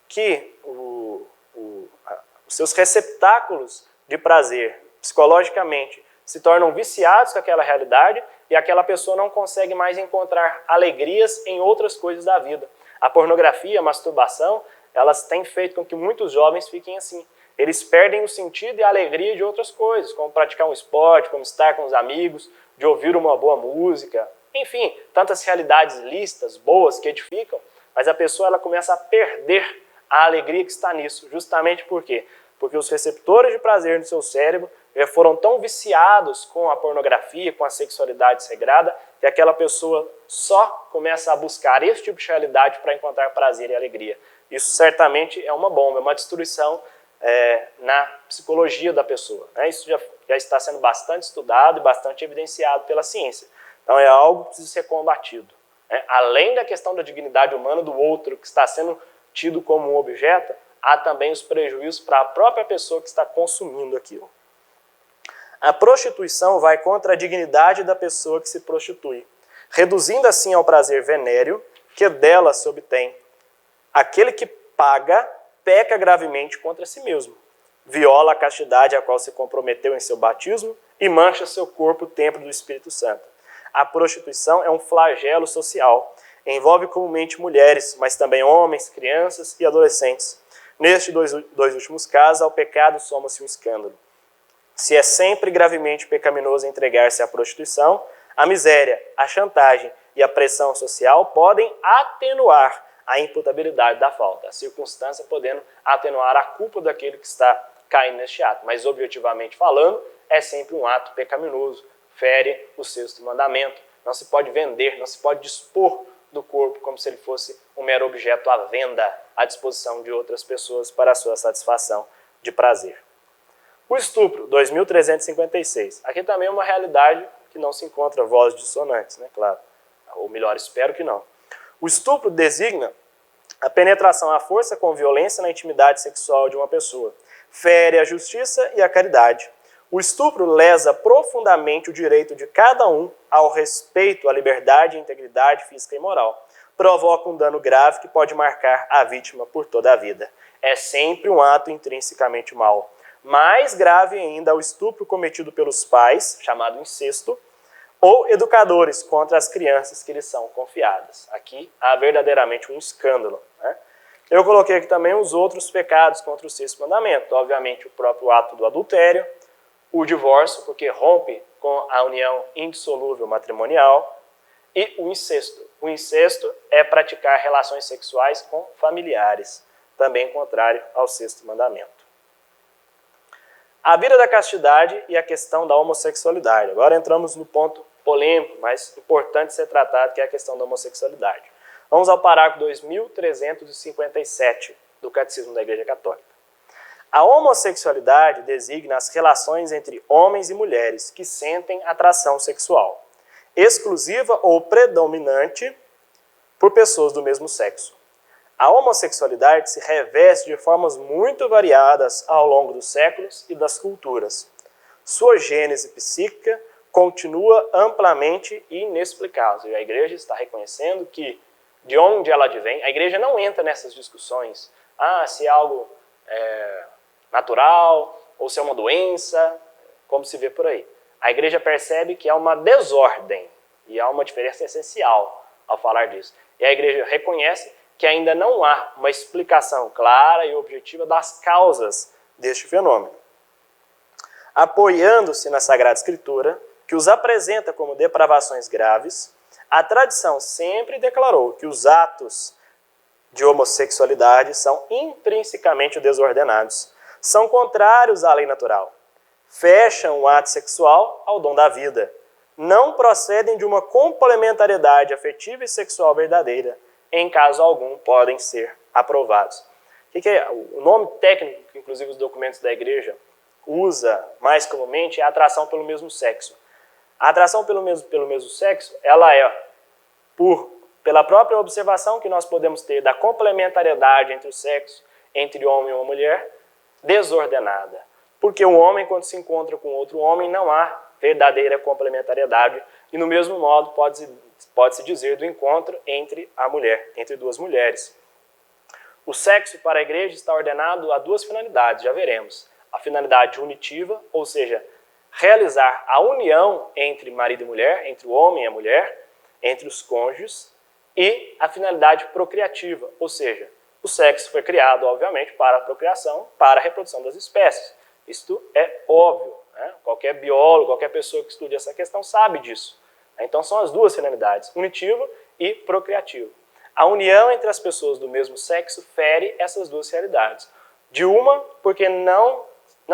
que os seus receptáculos de prazer, psicologicamente, se tornam viciados com aquela realidade e aquela pessoa não consegue mais encontrar alegrias em outras coisas da vida. A pornografia, a masturbação, elas têm feito com que muitos jovens fiquem assim. Eles perdem o sentido e a alegria de outras coisas, como praticar um esporte, como estar com os amigos, de ouvir uma boa música, enfim, tantas realidades lícitas, boas, que edificam, mas a pessoa ela começa a perder a alegria que está nisso. Justamente por quê? Porque os receptores de prazer no seu cérebro já foram tão viciados com a pornografia, com a sexualidade sagrada, que aquela pessoa só começa a buscar esse tipo de realidade para encontrar prazer e alegria. Isso certamente é uma bomba, é uma destruição na psicologia da pessoa. Isso já está sendo bastante estudado e bastante evidenciado pela ciência. Então é algo que precisa ser combatido. Além da questão da dignidade humana do outro, que está sendo tido como um objeto, há também os prejuízos para a própria pessoa que está consumindo aquilo. A prostituição vai contra a dignidade da pessoa que se prostitui, reduzindo assim ao prazer venéreo que dela se obtém. Aquele que paga, peca gravemente contra si mesmo, viola a castidade a qual se comprometeu em seu batismo e mancha seu corpo, templo do Espírito Santo. A prostituição é um flagelo social, envolve comumente mulheres, mas também homens, crianças e adolescentes. Nestes dois últimos casos, ao pecado soma-se um escândalo. Se é sempre gravemente pecaminoso entregar-se à prostituição, a miséria, a chantagem e a pressão social podem atenuar a imputabilidade da falta, a circunstância podendo atenuar a culpa daquele que está caindo neste ato. Mas, objetivamente falando, é sempre um ato pecaminoso, fere o sexto mandamento. Não se pode vender, não se pode dispor do corpo como se ele fosse um mero objeto à venda, à disposição de outras pessoas para a sua satisfação de prazer. O estupro, 2.356. Aqui também é uma realidade que não se encontra vozes dissonantes, né? Claro. Ou melhor, espero que não. O estupro designa a penetração à força com violência na intimidade sexual de uma pessoa. Fere a justiça e a caridade. O estupro lesa profundamente o direito de cada um ao respeito à liberdade e integridade física e moral. Provoca um dano grave que pode marcar a vítima por toda a vida. É sempre um ato intrinsecamente mau. Mais grave ainda é o estupro cometido pelos pais, chamado incesto, ou educadores contra as crianças que lhes são confiadas. Aqui há verdadeiramente um escândalo. Eu coloquei aqui também os outros pecados contra o sexto mandamento. Obviamente, o próprio ato do adultério, o divórcio, porque rompe com a união indissolúvel matrimonial, e o incesto. O incesto é praticar relações sexuais com familiares, também contrário ao sexto mandamento. A vida da castidade e a questão da homossexualidade. Agora entramos no ponto polêmico, mas importante ser tratado, que é a questão da homossexualidade. Vamos ao parágrafo 2357 do Catecismo da Igreja Católica. A homossexualidade designa as relações entre homens e mulheres que sentem atração sexual, exclusiva ou predominante por pessoas do mesmo sexo. A homossexualidade se reveste de formas muito variadas ao longo dos séculos e das culturas. Sua gênese psíquica continua amplamente inexplicável. A Igreja está reconhecendo que de onde ela advém, a Igreja não entra nessas discussões, se é algo natural ou se é uma doença, como se vê por aí. A Igreja percebe que há uma desordem e há uma diferença essencial ao falar disso. E a Igreja reconhece que ainda não há uma explicação clara e objetiva das causas deste fenômeno. Apoiando-se na Sagrada Escritura, que os apresenta como depravações graves, a tradição sempre declarou que os atos de homossexualidade são intrinsecamente desordenados, são contrários à lei natural, fecham o ato sexual ao dom da vida, não procedem de uma complementariedade afetiva e sexual verdadeira, em caso algum podem ser aprovados. O que é? O nome técnico que inclusive os documentos da igreja usa mais comumente é a atração pelo mesmo sexo. A atração pelo mesmo sexo, ela é pela própria observação que nós podemos ter da complementariedade entre o sexo, entre homem e uma mulher, desordenada. Porque o homem, quando se encontra com outro homem, não há verdadeira complementariedade. E, no mesmo modo, pode-se dizer do encontro entre a mulher, entre duas mulheres. O sexo para a igreja está ordenado a duas finalidades, já veremos. A finalidade unitiva, ou seja, realizar a união entre marido e mulher, entre o homem e a mulher, entre os cônjuges, e a finalidade procriativa, ou seja, o sexo foi criado, obviamente, para a procriação, para a reprodução das espécies. Isto é óbvio, né? Qualquer biólogo, qualquer pessoa que estude essa questão sabe disso. Então são as duas finalidades, unitiva e procriativa. A união entre as pessoas do mesmo sexo fere essas duas realidades. De uma, porque não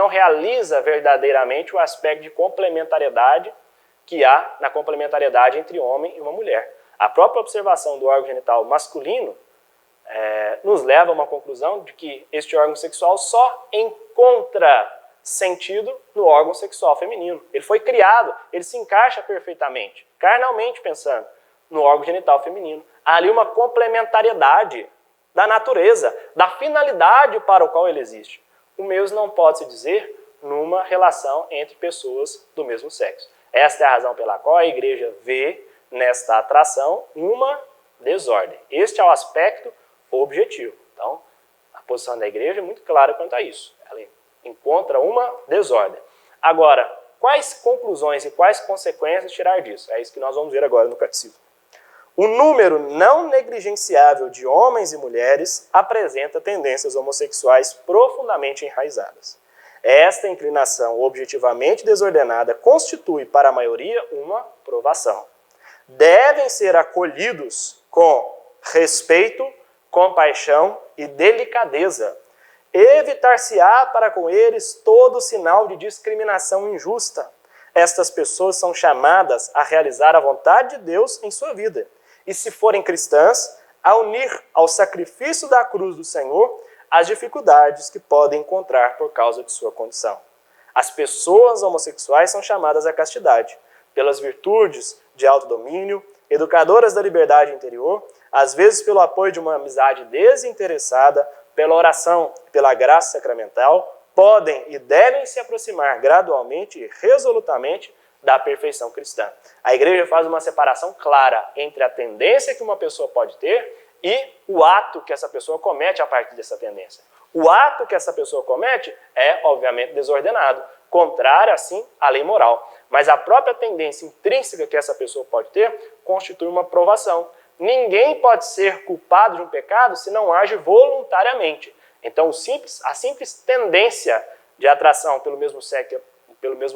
realiza verdadeiramente o aspecto de complementariedade que há na complementariedade entre homem e uma mulher. A própria observação do órgão genital masculino nos leva a uma conclusão de que este órgão sexual só encontra sentido no órgão sexual feminino. Ele foi criado, ele se encaixa perfeitamente, carnalmente pensando, no órgão genital feminino. Há ali uma complementariedade da natureza, da finalidade para o qual ele existe. O mesmo não pode se dizer numa relação entre pessoas do mesmo sexo. Esta é a razão pela qual a igreja vê nesta atração uma desordem. Este é o aspecto objetivo. Então, a posição da igreja é muito clara quanto a isso. Ela encontra uma desordem. Agora, quais conclusões e quais consequências tirar disso? É isso que nós vamos ver agora no catecismo. O número não negligenciável de homens e mulheres apresenta tendências homossexuais profundamente enraizadas. Esta inclinação objetivamente desordenada constitui para a maioria uma provação. Devem ser acolhidos com respeito, compaixão e delicadeza. Evitar-se-á para com eles todo sinal de discriminação injusta. Estas pessoas são chamadas a realizar a vontade de Deus em sua vida. E se forem cristãs, a unir ao sacrifício da cruz do Senhor as dificuldades que podem encontrar por causa de sua condição. As pessoas homossexuais são chamadas à castidade, pelas virtudes de autodomínio, educadoras da liberdade interior, às vezes pelo apoio de uma amizade desinteressada, pela oração e pela graça sacramental, podem e devem se aproximar gradualmente e resolutamente da perfeição cristã. A igreja faz uma separação clara entre a tendência que uma pessoa pode ter e o ato que essa pessoa comete a partir dessa tendência. O ato que essa pessoa comete é, obviamente, desordenado, contrário, assim, à lei moral. Mas a própria tendência intrínseca que essa pessoa pode ter constitui uma provação. Ninguém pode ser culpado de um pecado se não age voluntariamente. Então, a simples tendência de atração pelo mesmo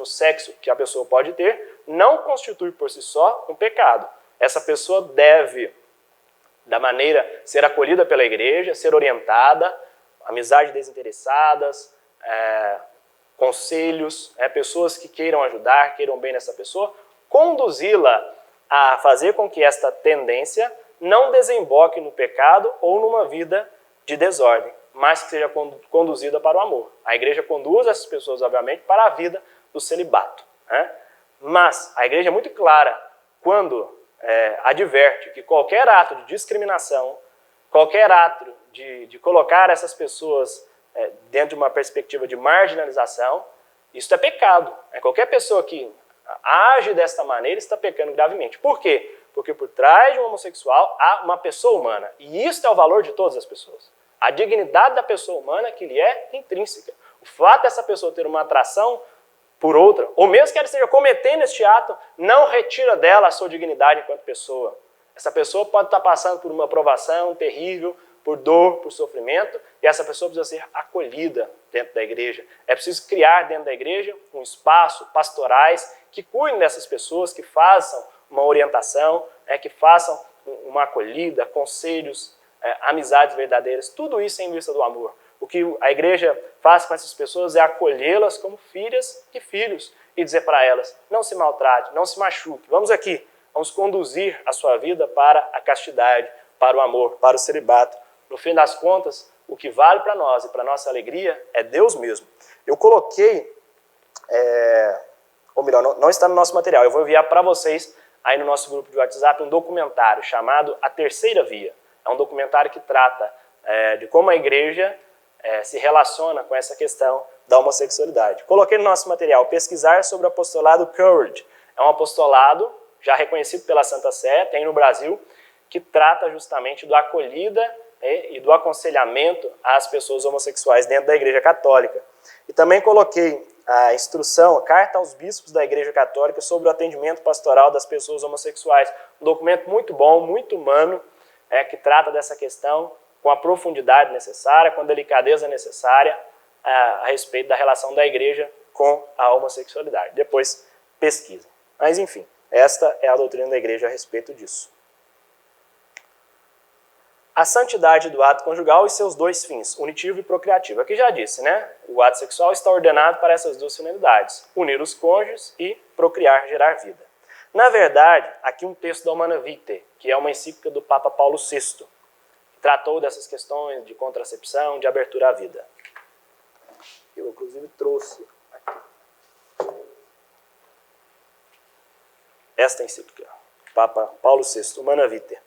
sexo que a pessoa pode ter não constitui por si só um pecado. Essa pessoa deve, da maneira, ser acolhida pela igreja, ser orientada, amizades desinteressadas, conselhos, pessoas que queiram ajudar, queiram bem nessa pessoa, conduzi-la a fazer com que esta tendência não desemboque no pecado ou numa vida de desordem, mas que seja conduzida para o amor. A igreja conduz essas pessoas, obviamente, para a vida do celibato. Mas a igreja é muito clara quando adverte que qualquer ato de discriminação, qualquer ato de colocar essas pessoas dentro de uma perspectiva de marginalização, isso é pecado. Qualquer pessoa que age desta maneira está pecando gravemente. Por quê? Porque por trás de um homossexual há uma pessoa humana. E isso é o valor de todas as pessoas. A dignidade da pessoa humana que lhe é intrínseca. O fato dessa pessoa ter uma atração por outra, ou mesmo que ela esteja cometendo este ato, não retira dela a sua dignidade enquanto pessoa. Essa pessoa pode estar passando por uma provação terrível, por dor, por sofrimento, e essa pessoa precisa ser acolhida dentro da igreja. É preciso criar dentro da igreja um espaço, pastorais, que cuidem dessas pessoas, que façam uma orientação, que façam uma acolhida, conselhos, amizades verdadeiras, tudo isso em vista do amor. O que a igreja faz com essas pessoas é acolhê-las como filhas e filhos e dizer para elas, não se maltrate, não se machuque, vamos conduzir a sua vida para a castidade, para o amor, para o celibato. No fim das contas, o que vale para nós e para a nossa alegria é Deus mesmo. Eu coloquei, ou melhor, não está no nosso material, eu vou enviar para vocês aí no nosso grupo de WhatsApp um documentário chamado A Terceira Via. É um documentário que trata de como a igreja se relaciona com essa questão da homossexualidade. Coloquei no nosso material pesquisar sobre o apostolado Courage. É um apostolado já reconhecido pela Santa Sé, tem no Brasil, que trata justamente da acolhida e do aconselhamento às pessoas homossexuais dentro da Igreja Católica. E também coloquei a instrução, a carta aos bispos da Igreja Católica sobre o atendimento pastoral das pessoas homossexuais. Um documento muito bom, muito humano, que trata dessa questão com a profundidade necessária, com a delicadeza necessária a respeito da relação da Igreja com a homossexualidade. Depois pesquisem. Mas enfim, esta é a doutrina da Igreja a respeito disso. A santidade do ato conjugal e seus dois fins, unitivo e procriativo. Aqui já disse, né? O ato sexual está ordenado para essas duas finalidades, unir os cônjuges e procriar, gerar vida. Na verdade, aqui um texto da Humana Vitae, que é uma encíclica do Papa Paulo VI, que tratou dessas questões de contracepção, de abertura à vida. Eu, inclusive, trouxe aqui esta encíclica, Papa Paulo VI, Humana Vitae.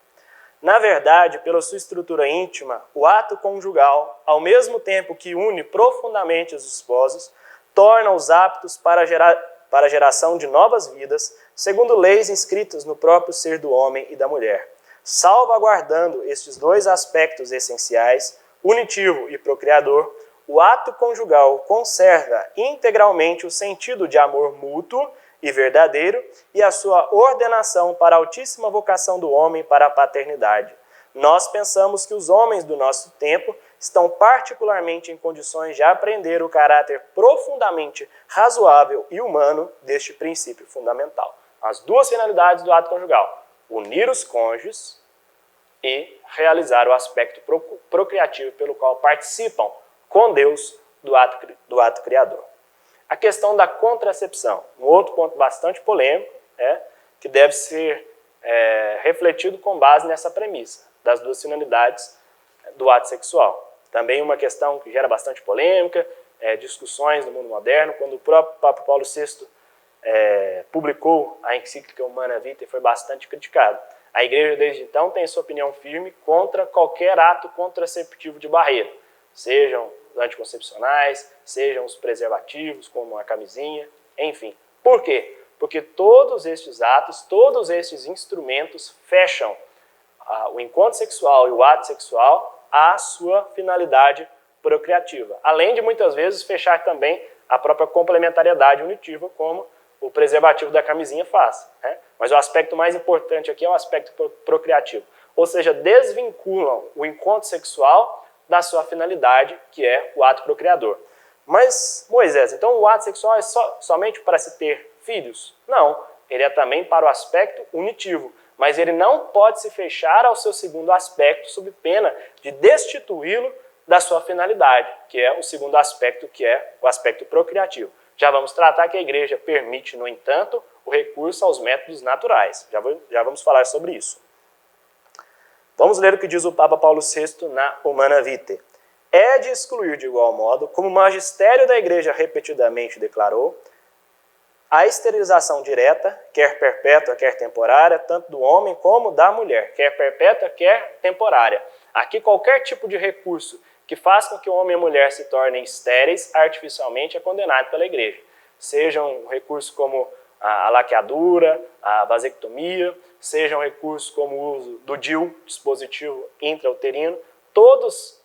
Na verdade, pela sua estrutura íntima, o ato conjugal, ao mesmo tempo que une profundamente os esposos, torna-os aptos para a geração de novas vidas, segundo leis inscritas no próprio ser do homem e da mulher. Salvaguardando estes dois aspectos essenciais, unitivo e procriador, o ato conjugal conserva integralmente o sentido de amor mútuo e verdadeiro e a sua ordenação para a altíssima vocação do homem para a paternidade. Nós pensamos que os homens do nosso tempo estão particularmente em condições de aprender o caráter profundamente razoável e humano deste princípio fundamental. As duas finalidades do ato conjugal: unir os cônjuges e realizar o aspecto procriativo pelo qual participam com Deus do ato criador. A questão da contracepção, um outro ponto bastante polêmico, que deve ser refletido com base nessa premissa das duas finalidades do ato sexual. Também uma questão que gera bastante polêmica, discussões no mundo moderno, quando o próprio Papa Paulo VI publicou a encíclica Humana Vitae, foi bastante criticado. A Igreja, desde então, tem sua opinião firme contra qualquer ato contraceptivo de barreira, sejam os anticoncepcionais, sejam os preservativos, como a camisinha, enfim. Por quê? Porque todos estes atos, todos estes instrumentos fecham o encontro sexual e o ato sexual à sua finalidade procriativa. Além de, muitas vezes, fechar também a própria complementariedade unitiva, como o preservativo da camisinha faz. Mas o aspecto mais importante aqui é o aspecto procriativo. Ou seja, desvinculam o encontro sexual da sua finalidade, que é o ato procriador. Mas, Moisés, então o ato sexual é somente para se ter filhos? Não, ele é também para o aspecto unitivo, mas ele não pode se fechar ao seu segundo aspecto, sob pena de destituí-lo da sua finalidade, que é o segundo aspecto, que é o aspecto procriativo. Já vamos tratar que a Igreja permite, no entanto, o recurso aos métodos naturais. Já vamos falar sobre isso. Vamos ler o que diz o Papa Paulo VI na Humana Vitae. É de excluir de igual modo, como o magistério da Igreja repetidamente declarou, a esterilização direta, quer perpétua, quer temporária, tanto do homem como da mulher, quer perpétua, quer temporária. Aqui qualquer tipo de recurso que faz com que o homem e a mulher se tornem estéreis artificialmente é condenado pela Igreja. Seja um recurso como a laqueadura, a vasectomia, seja um recurso como o uso do DIU, dispositivo intrauterino, todas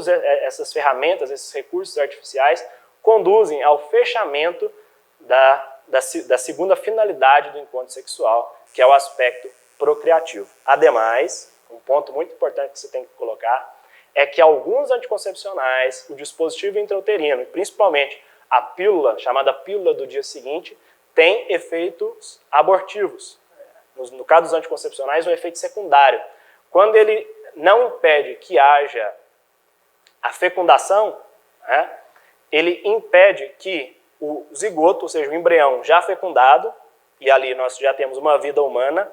essas ferramentas, esses recursos artificiais, conduzem ao fechamento da segunda finalidade do encontro sexual, que é o aspecto procriativo. Ademais, um ponto muito importante que você tem que colocar é que alguns anticoncepcionais, o dispositivo intrauterino, e principalmente a pílula, chamada pílula do dia seguinte, tem efeitos abortivos. No caso dos anticoncepcionais, um efeito secundário. Quando ele não impede que haja a fecundação, ele impede que o zigoto, ou seja, o embrião já fecundado, e ali nós já temos uma vida humana,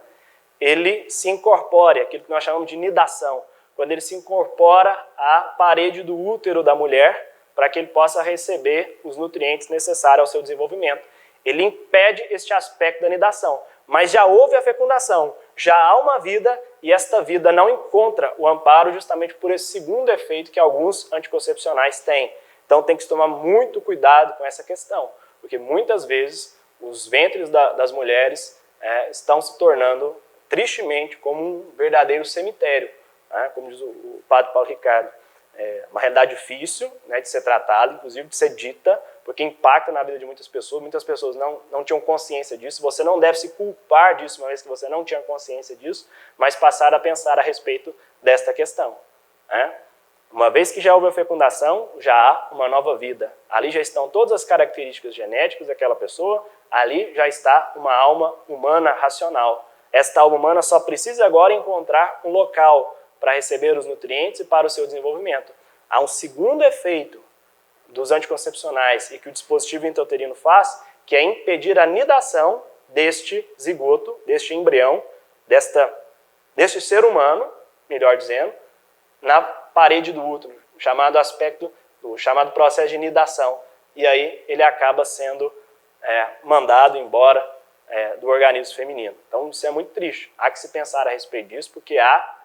ele se incorpora, aquilo que nós chamamos de nidação, quando ele se incorpora à parede do útero da mulher, para que ele possa receber os nutrientes necessários ao seu desenvolvimento. Ele impede este aspecto da nidação, mas já houve a fecundação, já há uma vida, e esta vida não encontra o amparo justamente por esse segundo efeito que alguns anticoncepcionais têm. Então tem que tomar muito cuidado com essa questão, porque muitas vezes os ventres das mulheres estão se tornando, tristemente, como um verdadeiro cemitério, como diz o padre Paulo Ricardo. É uma realidade difícil, né, de ser tratada, inclusive de ser dita, porque impacta na vida de muitas pessoas não tinham consciência disso, você não deve se culpar disso, uma vez que você não tinha consciência disso, mas passar a pensar a respeito desta questão. Né? Uma vez que já houve a fecundação, já há uma nova vida. Ali já estão todas as características genéticas daquela pessoa, ali já está uma alma humana racional. Esta alma humana só precisa agora encontrar um local para receber os nutrientes e para o seu desenvolvimento. Há um segundo efeito dos anticoncepcionais e que o dispositivo intrauterino faz, que é impedir a nidação deste zigoto, deste embrião, deste ser humano, melhor dizendo, na parede do útero, o chamado processo de nidação. E aí ele acaba sendo mandado embora do organismo feminino. Então isso é muito triste. Há que se pensar a respeito disso, porque há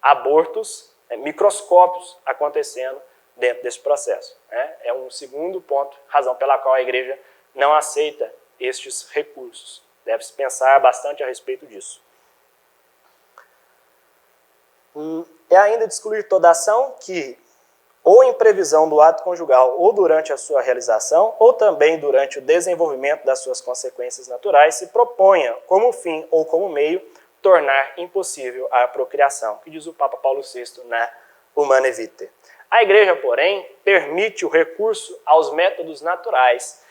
abortos microscópicos acontecendo dentro desse processo. É um segundo ponto, razão pela qual a igreja não aceita estes recursos. Deve-se pensar bastante a respeito disso. É ainda de excluir toda ação que, ou em previsão do ato conjugal, ou durante a sua realização, ou também durante o desenvolvimento das suas consequências naturais, se proponha, como fim ou como meio, tornar impossível a procriação, que diz o Papa Paulo VI na Humanae Vitae. A igreja, porém, permite o recurso aos métodos naturais.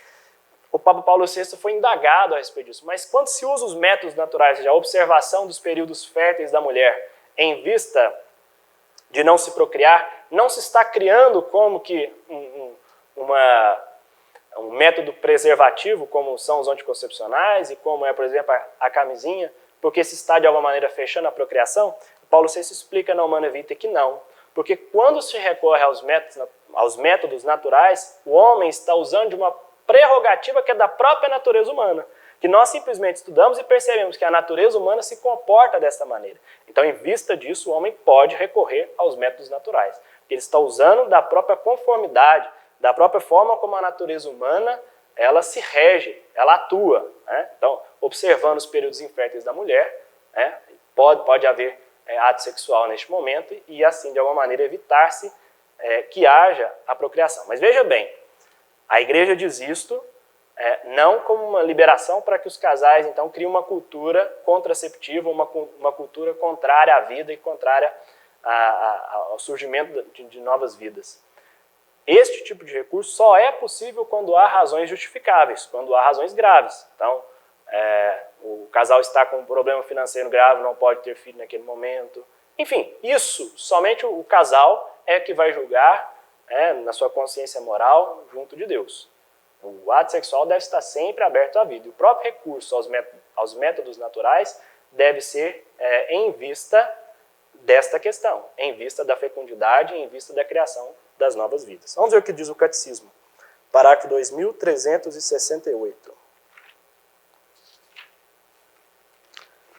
O Papa Paulo VI foi indagado a respeito disso, mas quando se usa os métodos naturais, ou seja, a observação dos períodos férteis da mulher, em vista de não se procriar, não se está criando como que um método preservativo, como são os anticoncepcionais e como é, por exemplo, a camisinha, porque se está de alguma maneira fechando a procriação. Paulo VI explica na Humanae Vitae que não, porque quando se recorre aos métodos naturais, o homem está usando de uma prerrogativa que é da própria natureza humana, que nós simplesmente estudamos e percebemos que a natureza humana se comporta dessa maneira. Então, em vista disso, o homem pode recorrer aos métodos naturais, porque ele está usando da própria conformidade, da própria forma como a natureza humana ela se rege, ela atua. Né? Então, observando os períodos inférteis da mulher, né, pode haver ato sexual neste momento e assim, de alguma maneira, evitar-se que haja a procriação. Mas veja bem, a igreja diz isto não como uma liberação para que os casais, então, criem uma cultura contraceptiva, uma cultura contrária à vida e contrária ao surgimento de novas vidas. Este tipo de recurso só é possível quando há razões justificáveis, quando há razões graves. Então, o casal está com um problema financeiro grave, não pode ter filho naquele momento. Enfim, isso, somente o casal é que vai julgar na sua consciência moral junto de Deus. O ato sexual deve estar sempre aberto à vida. E o próprio recurso aos métodos naturais deve ser em vista desta questão, em vista da fecundidade, em vista da criação das novas vidas. Vamos ver o que diz o Catecismo. Parágrafo 2368.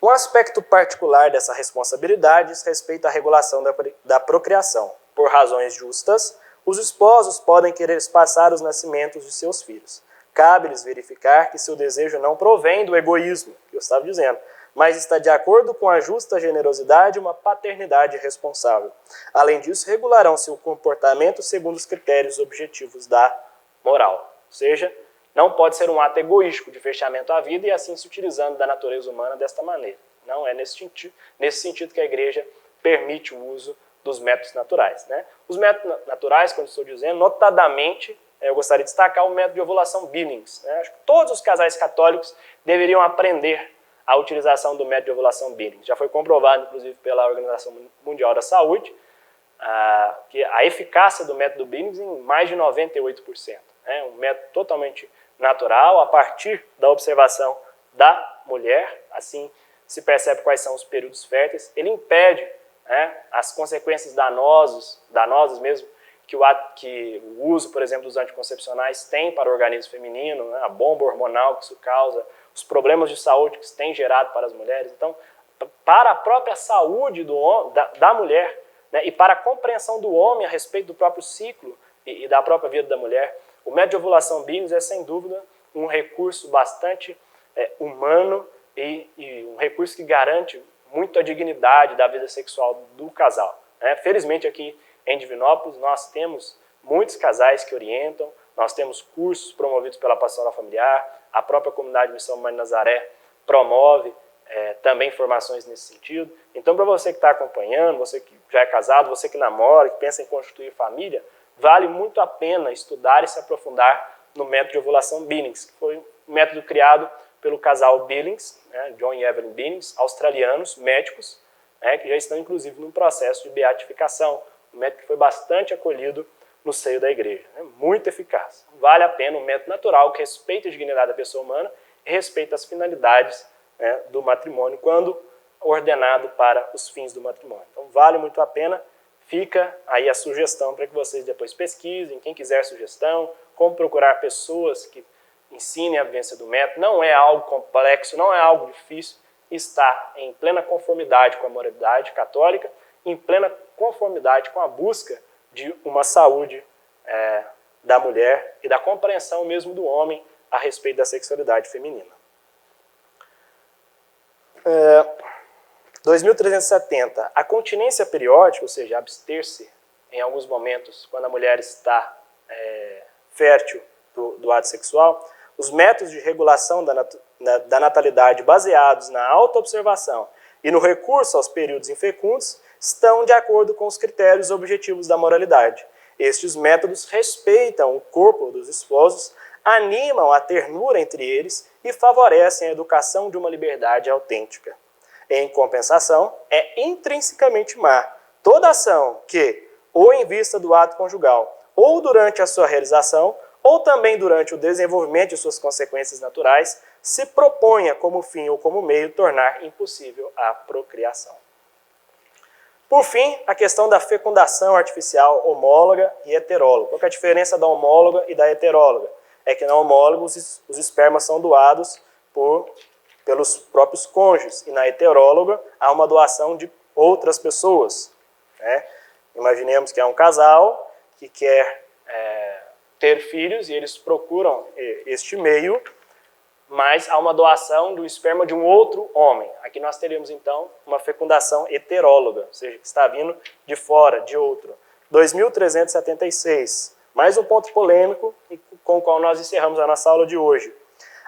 Um aspecto particular dessa responsabilidade diz respeito à regulação da procriação. Por razões justas, os esposos podem querer espaçar os nascimentos de seus filhos. Cabe-lhes verificar que seu desejo não provém do egoísmo, que eu estava dizendo, mas está de acordo com a justa generosidade e uma paternidade responsável. Além disso, regularão seu comportamento segundo os critérios objetivos da moral. Ou seja, não pode ser um ato egoístico de fechamento à vida e assim se utilizando da natureza humana desta maneira. Não é nesse sentido que a igreja permite o uso dos métodos naturais. Né? Os métodos naturais, como estou dizendo, notadamente, eu gostaria de destacar o método de ovulação Billings. Né? Acho que todos os casais católicos deveriam aprender a utilização do método de ovulação Billings. Já foi comprovado, inclusive, pela Organização Mundial da Saúde, que a eficácia do método Billings em mais de 98%. né, um método totalmente natural, a partir da observação da mulher, assim se percebe quais são os períodos férteis, ele impede, né, as consequências danosas mesmo, que o uso, por exemplo, dos anticoncepcionais tem para o organismo feminino, né, a bomba hormonal que isso causa, os problemas de saúde que isso tem gerado para as mulheres. Então, para a própria saúde da mulher, né, e para a compreensão do homem a respeito do próprio ciclo e da própria vida da mulher, o método de ovulação Billings é, sem dúvida, um recurso bastante humano e um recurso que garante muito a dignidade da vida sexual do casal, né? Felizmente, aqui em Divinópolis, nós temos muitos casais que orientam, nós temos cursos promovidos pela Pastoral Familiar, a própria comunidade Missão Mãe de Nazaré promove também informações nesse sentido. Então, para você que está acompanhando, você que já é casado, você que namora, que pensa em constituir família, vale muito a pena estudar e se aprofundar no método de ovulação Billings, que foi um método criado pelo casal Billings, né, John e Evelyn Billings, australianos, médicos, né, que já estão inclusive num processo de beatificação, um método que foi bastante acolhido no seio da igreja, né, muito eficaz. Vale a pena, um método natural que respeita a dignidade da pessoa humana e respeita as finalidades, né, do matrimônio, quando ordenado para os fins do matrimônio. Então vale muito a pena, fica aí a sugestão para que vocês depois pesquisem, quem quiser sugestão, como procurar pessoas que ensinem a vivência do método. Não é algo complexo, não é algo difícil, está em plena conformidade com a moralidade católica, em plena conformidade com a busca de uma saúde da mulher e da compreensão mesmo do homem a respeito da sexualidade feminina. 2370. A continência periódica, ou seja, abster-se em alguns momentos quando a mulher está fértil do ato sexual, os métodos de regulação da natalidade baseados na autoobservação e no recurso aos períodos infecundos estão de acordo com os critérios objetivos da moralidade. Estes métodos respeitam o corpo dos esposos, animam a ternura entre eles e favorecem a educação de uma liberdade autêntica. Em compensação, é intrinsecamente má toda ação que, ou em vista do ato conjugal, ou durante a sua realização, ou também durante o desenvolvimento de suas consequências naturais, se proponha como fim ou como meio tornar impossível a procriação. Por fim, a questão da fecundação artificial homóloga e heteróloga. Qual é a diferença da homóloga e da heteróloga? É que na homóloga os espermas são doados pelos próprios cônjuges, e na heteróloga há uma doação de outras pessoas, né? Imaginemos que é um casal que quer ter filhos e eles procuram este meio, mas há uma doação do esperma de um outro homem. Aqui nós teríamos, então, uma fecundação heteróloga, ou seja, que está vindo de fora, de outro. 2376, mais um ponto polêmico com o qual nós encerramos a nossa aula de hoje.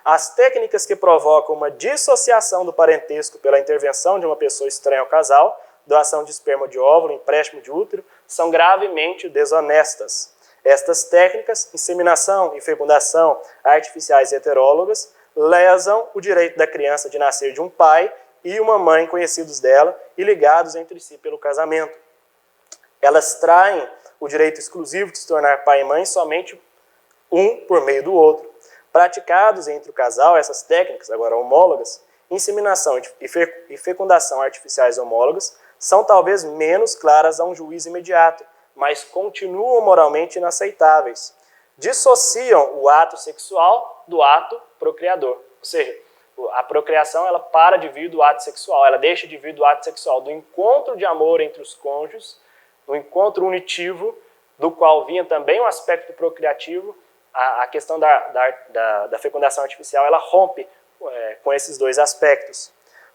As técnicas que provocam uma dissociação do parentesco pela intervenção de uma pessoa estranha ao casal, doação de esperma de óvulo, empréstimo de útero, são gravemente desonestas. Estas técnicas, inseminação e fecundação artificiais heterólogas, lesam o direito da criança de nascer de um pai e uma mãe conhecidos dela e ligados entre si pelo casamento. Elas traem o direito exclusivo de se tornar pai e mãe somente um por meio do outro. Praticados entre o casal, essas técnicas, agora homólogas, inseminação e fecundação artificiais homólogas, são talvez menos claras a um juízo imediato, mas continuam moralmente inaceitáveis. Dissociam o ato sexual do ato procriador. Ou seja, a procriação ela para de vir do ato sexual, ela deixa de vir do ato sexual, do encontro de amor entre os cônjuges, do encontro unitivo, do qual vinha também o aspecto procriativo. A questão da fecundação artificial ela rompe com esses dois aspectos.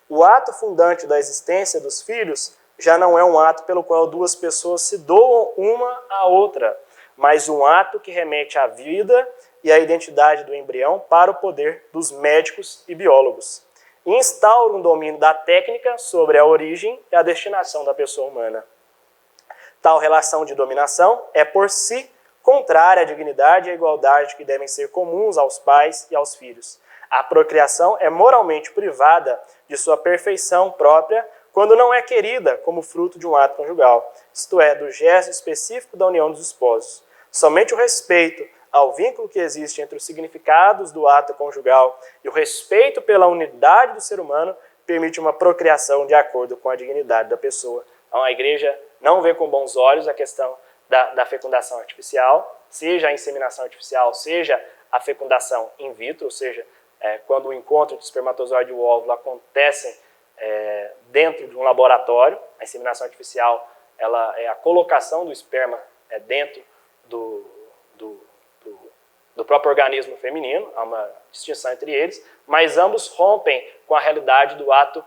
O ato fundante da existência dos filhos já não é um ato pelo qual duas pessoas se doam uma à outra, mas um ato que remete à vida e à identidade do embrião para o poder dos médicos e biólogos. E instaura um domínio da técnica sobre a origem e a destinação da pessoa humana. Tal relação de dominação é, por si, contrária à dignidade e à igualdade que devem ser comuns aos pais e aos filhos. A procriação é moralmente privada de sua perfeição própria quando não é querida como fruto de um ato conjugal, isto é, do gesto específico da união dos esposos. Somente o respeito ao vínculo que existe entre os significados do ato conjugal e o respeito pela unidade do ser humano, permite uma procriação de acordo com a dignidade da pessoa. Então, a igreja não vê com bons olhos a questão da fecundação artificial, seja a inseminação artificial, seja a fecundação in vitro, ou seja, quando o encontro de espermatozoide e o óvulo acontecem dentro de um laboratório. A inseminação artificial ela é a colocação do esperma dentro do próprio organismo feminino, há uma distinção entre eles, mas ambos rompem com a realidade do ato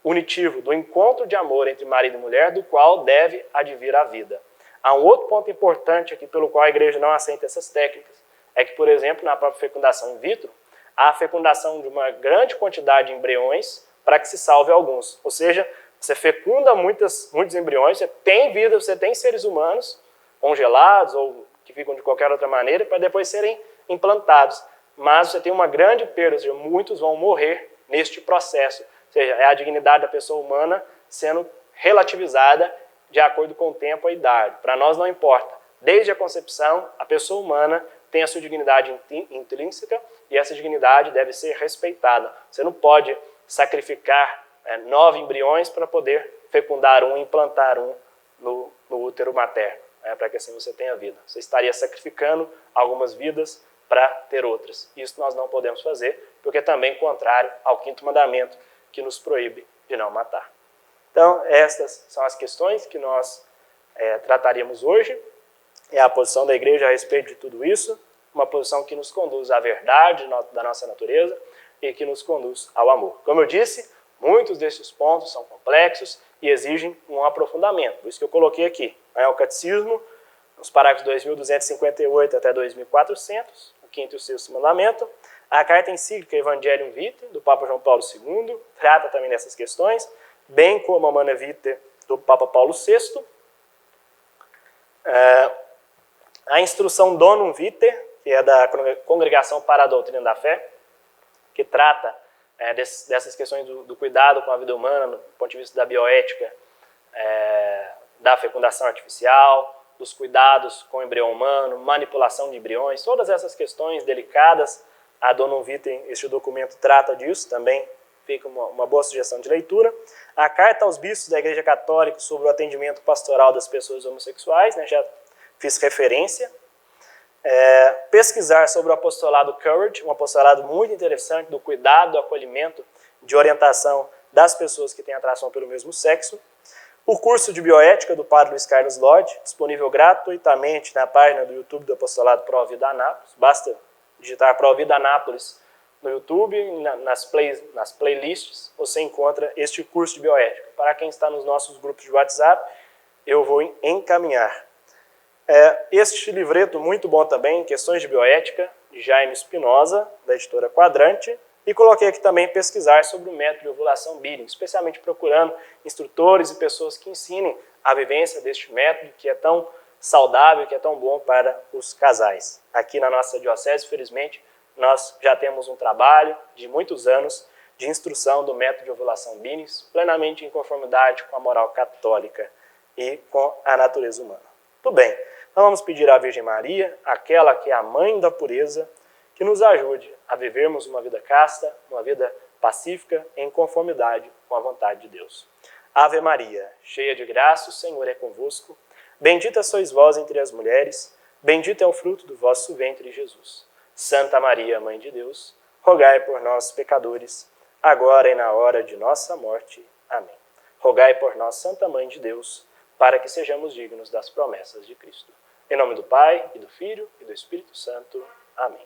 unitivo, do encontro de amor entre marido e mulher, do qual deve advir a vida. Há um outro ponto importante aqui pelo qual a igreja não aceita essas técnicas, é que, por exemplo, na própria fecundação in vitro, há a fecundação de uma grande quantidade de embriões para que se salve alguns. Ou seja, você fecunda muitos embriões, você tem vida, você tem seres humanos congelados ou que ficam de qualquer outra maneira para depois serem implantados. Mas você tem uma grande perda, ou seja, muitos vão morrer neste processo. Ou seja, é a dignidade da pessoa humana sendo relativizada de acordo com o tempo e a idade. Para nós não importa. Desde a concepção, a pessoa humana tem a sua dignidade intrínseca e essa dignidade deve ser respeitada. Você não pode sacrificar 9 embriões para poder fecundar um, implantar um no útero materno, para que assim você tenha vida. Você estaria sacrificando algumas vidas para ter outras. Isso nós não podemos fazer, porque é também contrário ao 5º mandamento, que nos proíbe de não matar. Então, estas são as questões que nós trataríamos hoje. É a posição da igreja a respeito de tudo isso, uma posição que nos conduz à verdade da nossa natureza e que nos conduz ao amor. Como eu disse, muitos desses pontos são complexos e exigem um aprofundamento. Por isso que eu coloquei aqui, o Catecismo, nos parágrafos 2258 até 2400, o 5º e o 6º mandamento, a carta encíclica Evangelium Vitae, do Papa João Paulo II, trata também dessas questões, bem como a Humanae Vitae, do Papa Paulo VI, a instrução Donum Vitae, que é da Congregação para a Doutrina da Fé, que trata dessas questões do cuidado com a vida humana, do ponto de vista da bioética, da fecundação artificial, dos cuidados com o embrião humano, manipulação de embriões, todas essas questões delicadas. A Donum Vitae, este documento trata disso, também fica uma boa sugestão de leitura. A Carta aos Bispos da Igreja Católica sobre o atendimento pastoral das pessoas homossexuais, já fiz referência. Pesquisar sobre o apostolado Courage, um apostolado muito interessante do cuidado, do acolhimento, de orientação das pessoas que têm atração pelo mesmo sexo. O curso de bioética do padre Luiz Carlos Lodge, disponível gratuitamente na página do YouTube do apostolado Pro Vida Anápolis. Basta digitar Pro Vida Anápolis no YouTube, nas playlists, você encontra este curso de bioética. Para quem está nos nossos grupos de WhatsApp, eu vou encaminhar. Este livreto muito bom também, Questões de Bioética, de Jaime Espinosa, da editora Quadrante, e coloquei aqui também pesquisar sobre o método de ovulação Billings, especialmente procurando instrutores e pessoas que ensinem a vivência deste método, que é tão saudável, que é tão bom para os casais. Aqui na nossa diocese, felizmente, nós já temos um trabalho de muitos anos de instrução do método de ovulação Billings, plenamente em conformidade com a moral católica e com a natureza humana. Tudo bem, então vamos pedir à Virgem Maria, aquela que é a mãe da pureza, que nos ajude a vivermos uma vida casta, uma vida pacífica, em conformidade com a vontade de Deus. Ave Maria, cheia de graça, o Senhor é convosco. Bendita sois vós entre as mulheres, bendito é o fruto do vosso ventre, Jesus. Santa Maria, Mãe de Deus, rogai por nós, pecadores, agora e na hora de nossa morte. Amém. Rogai por nós, Santa Mãe de Deus, para que sejamos dignos das promessas de Cristo. Em nome do Pai, e do Filho, e do Espírito Santo. Amém.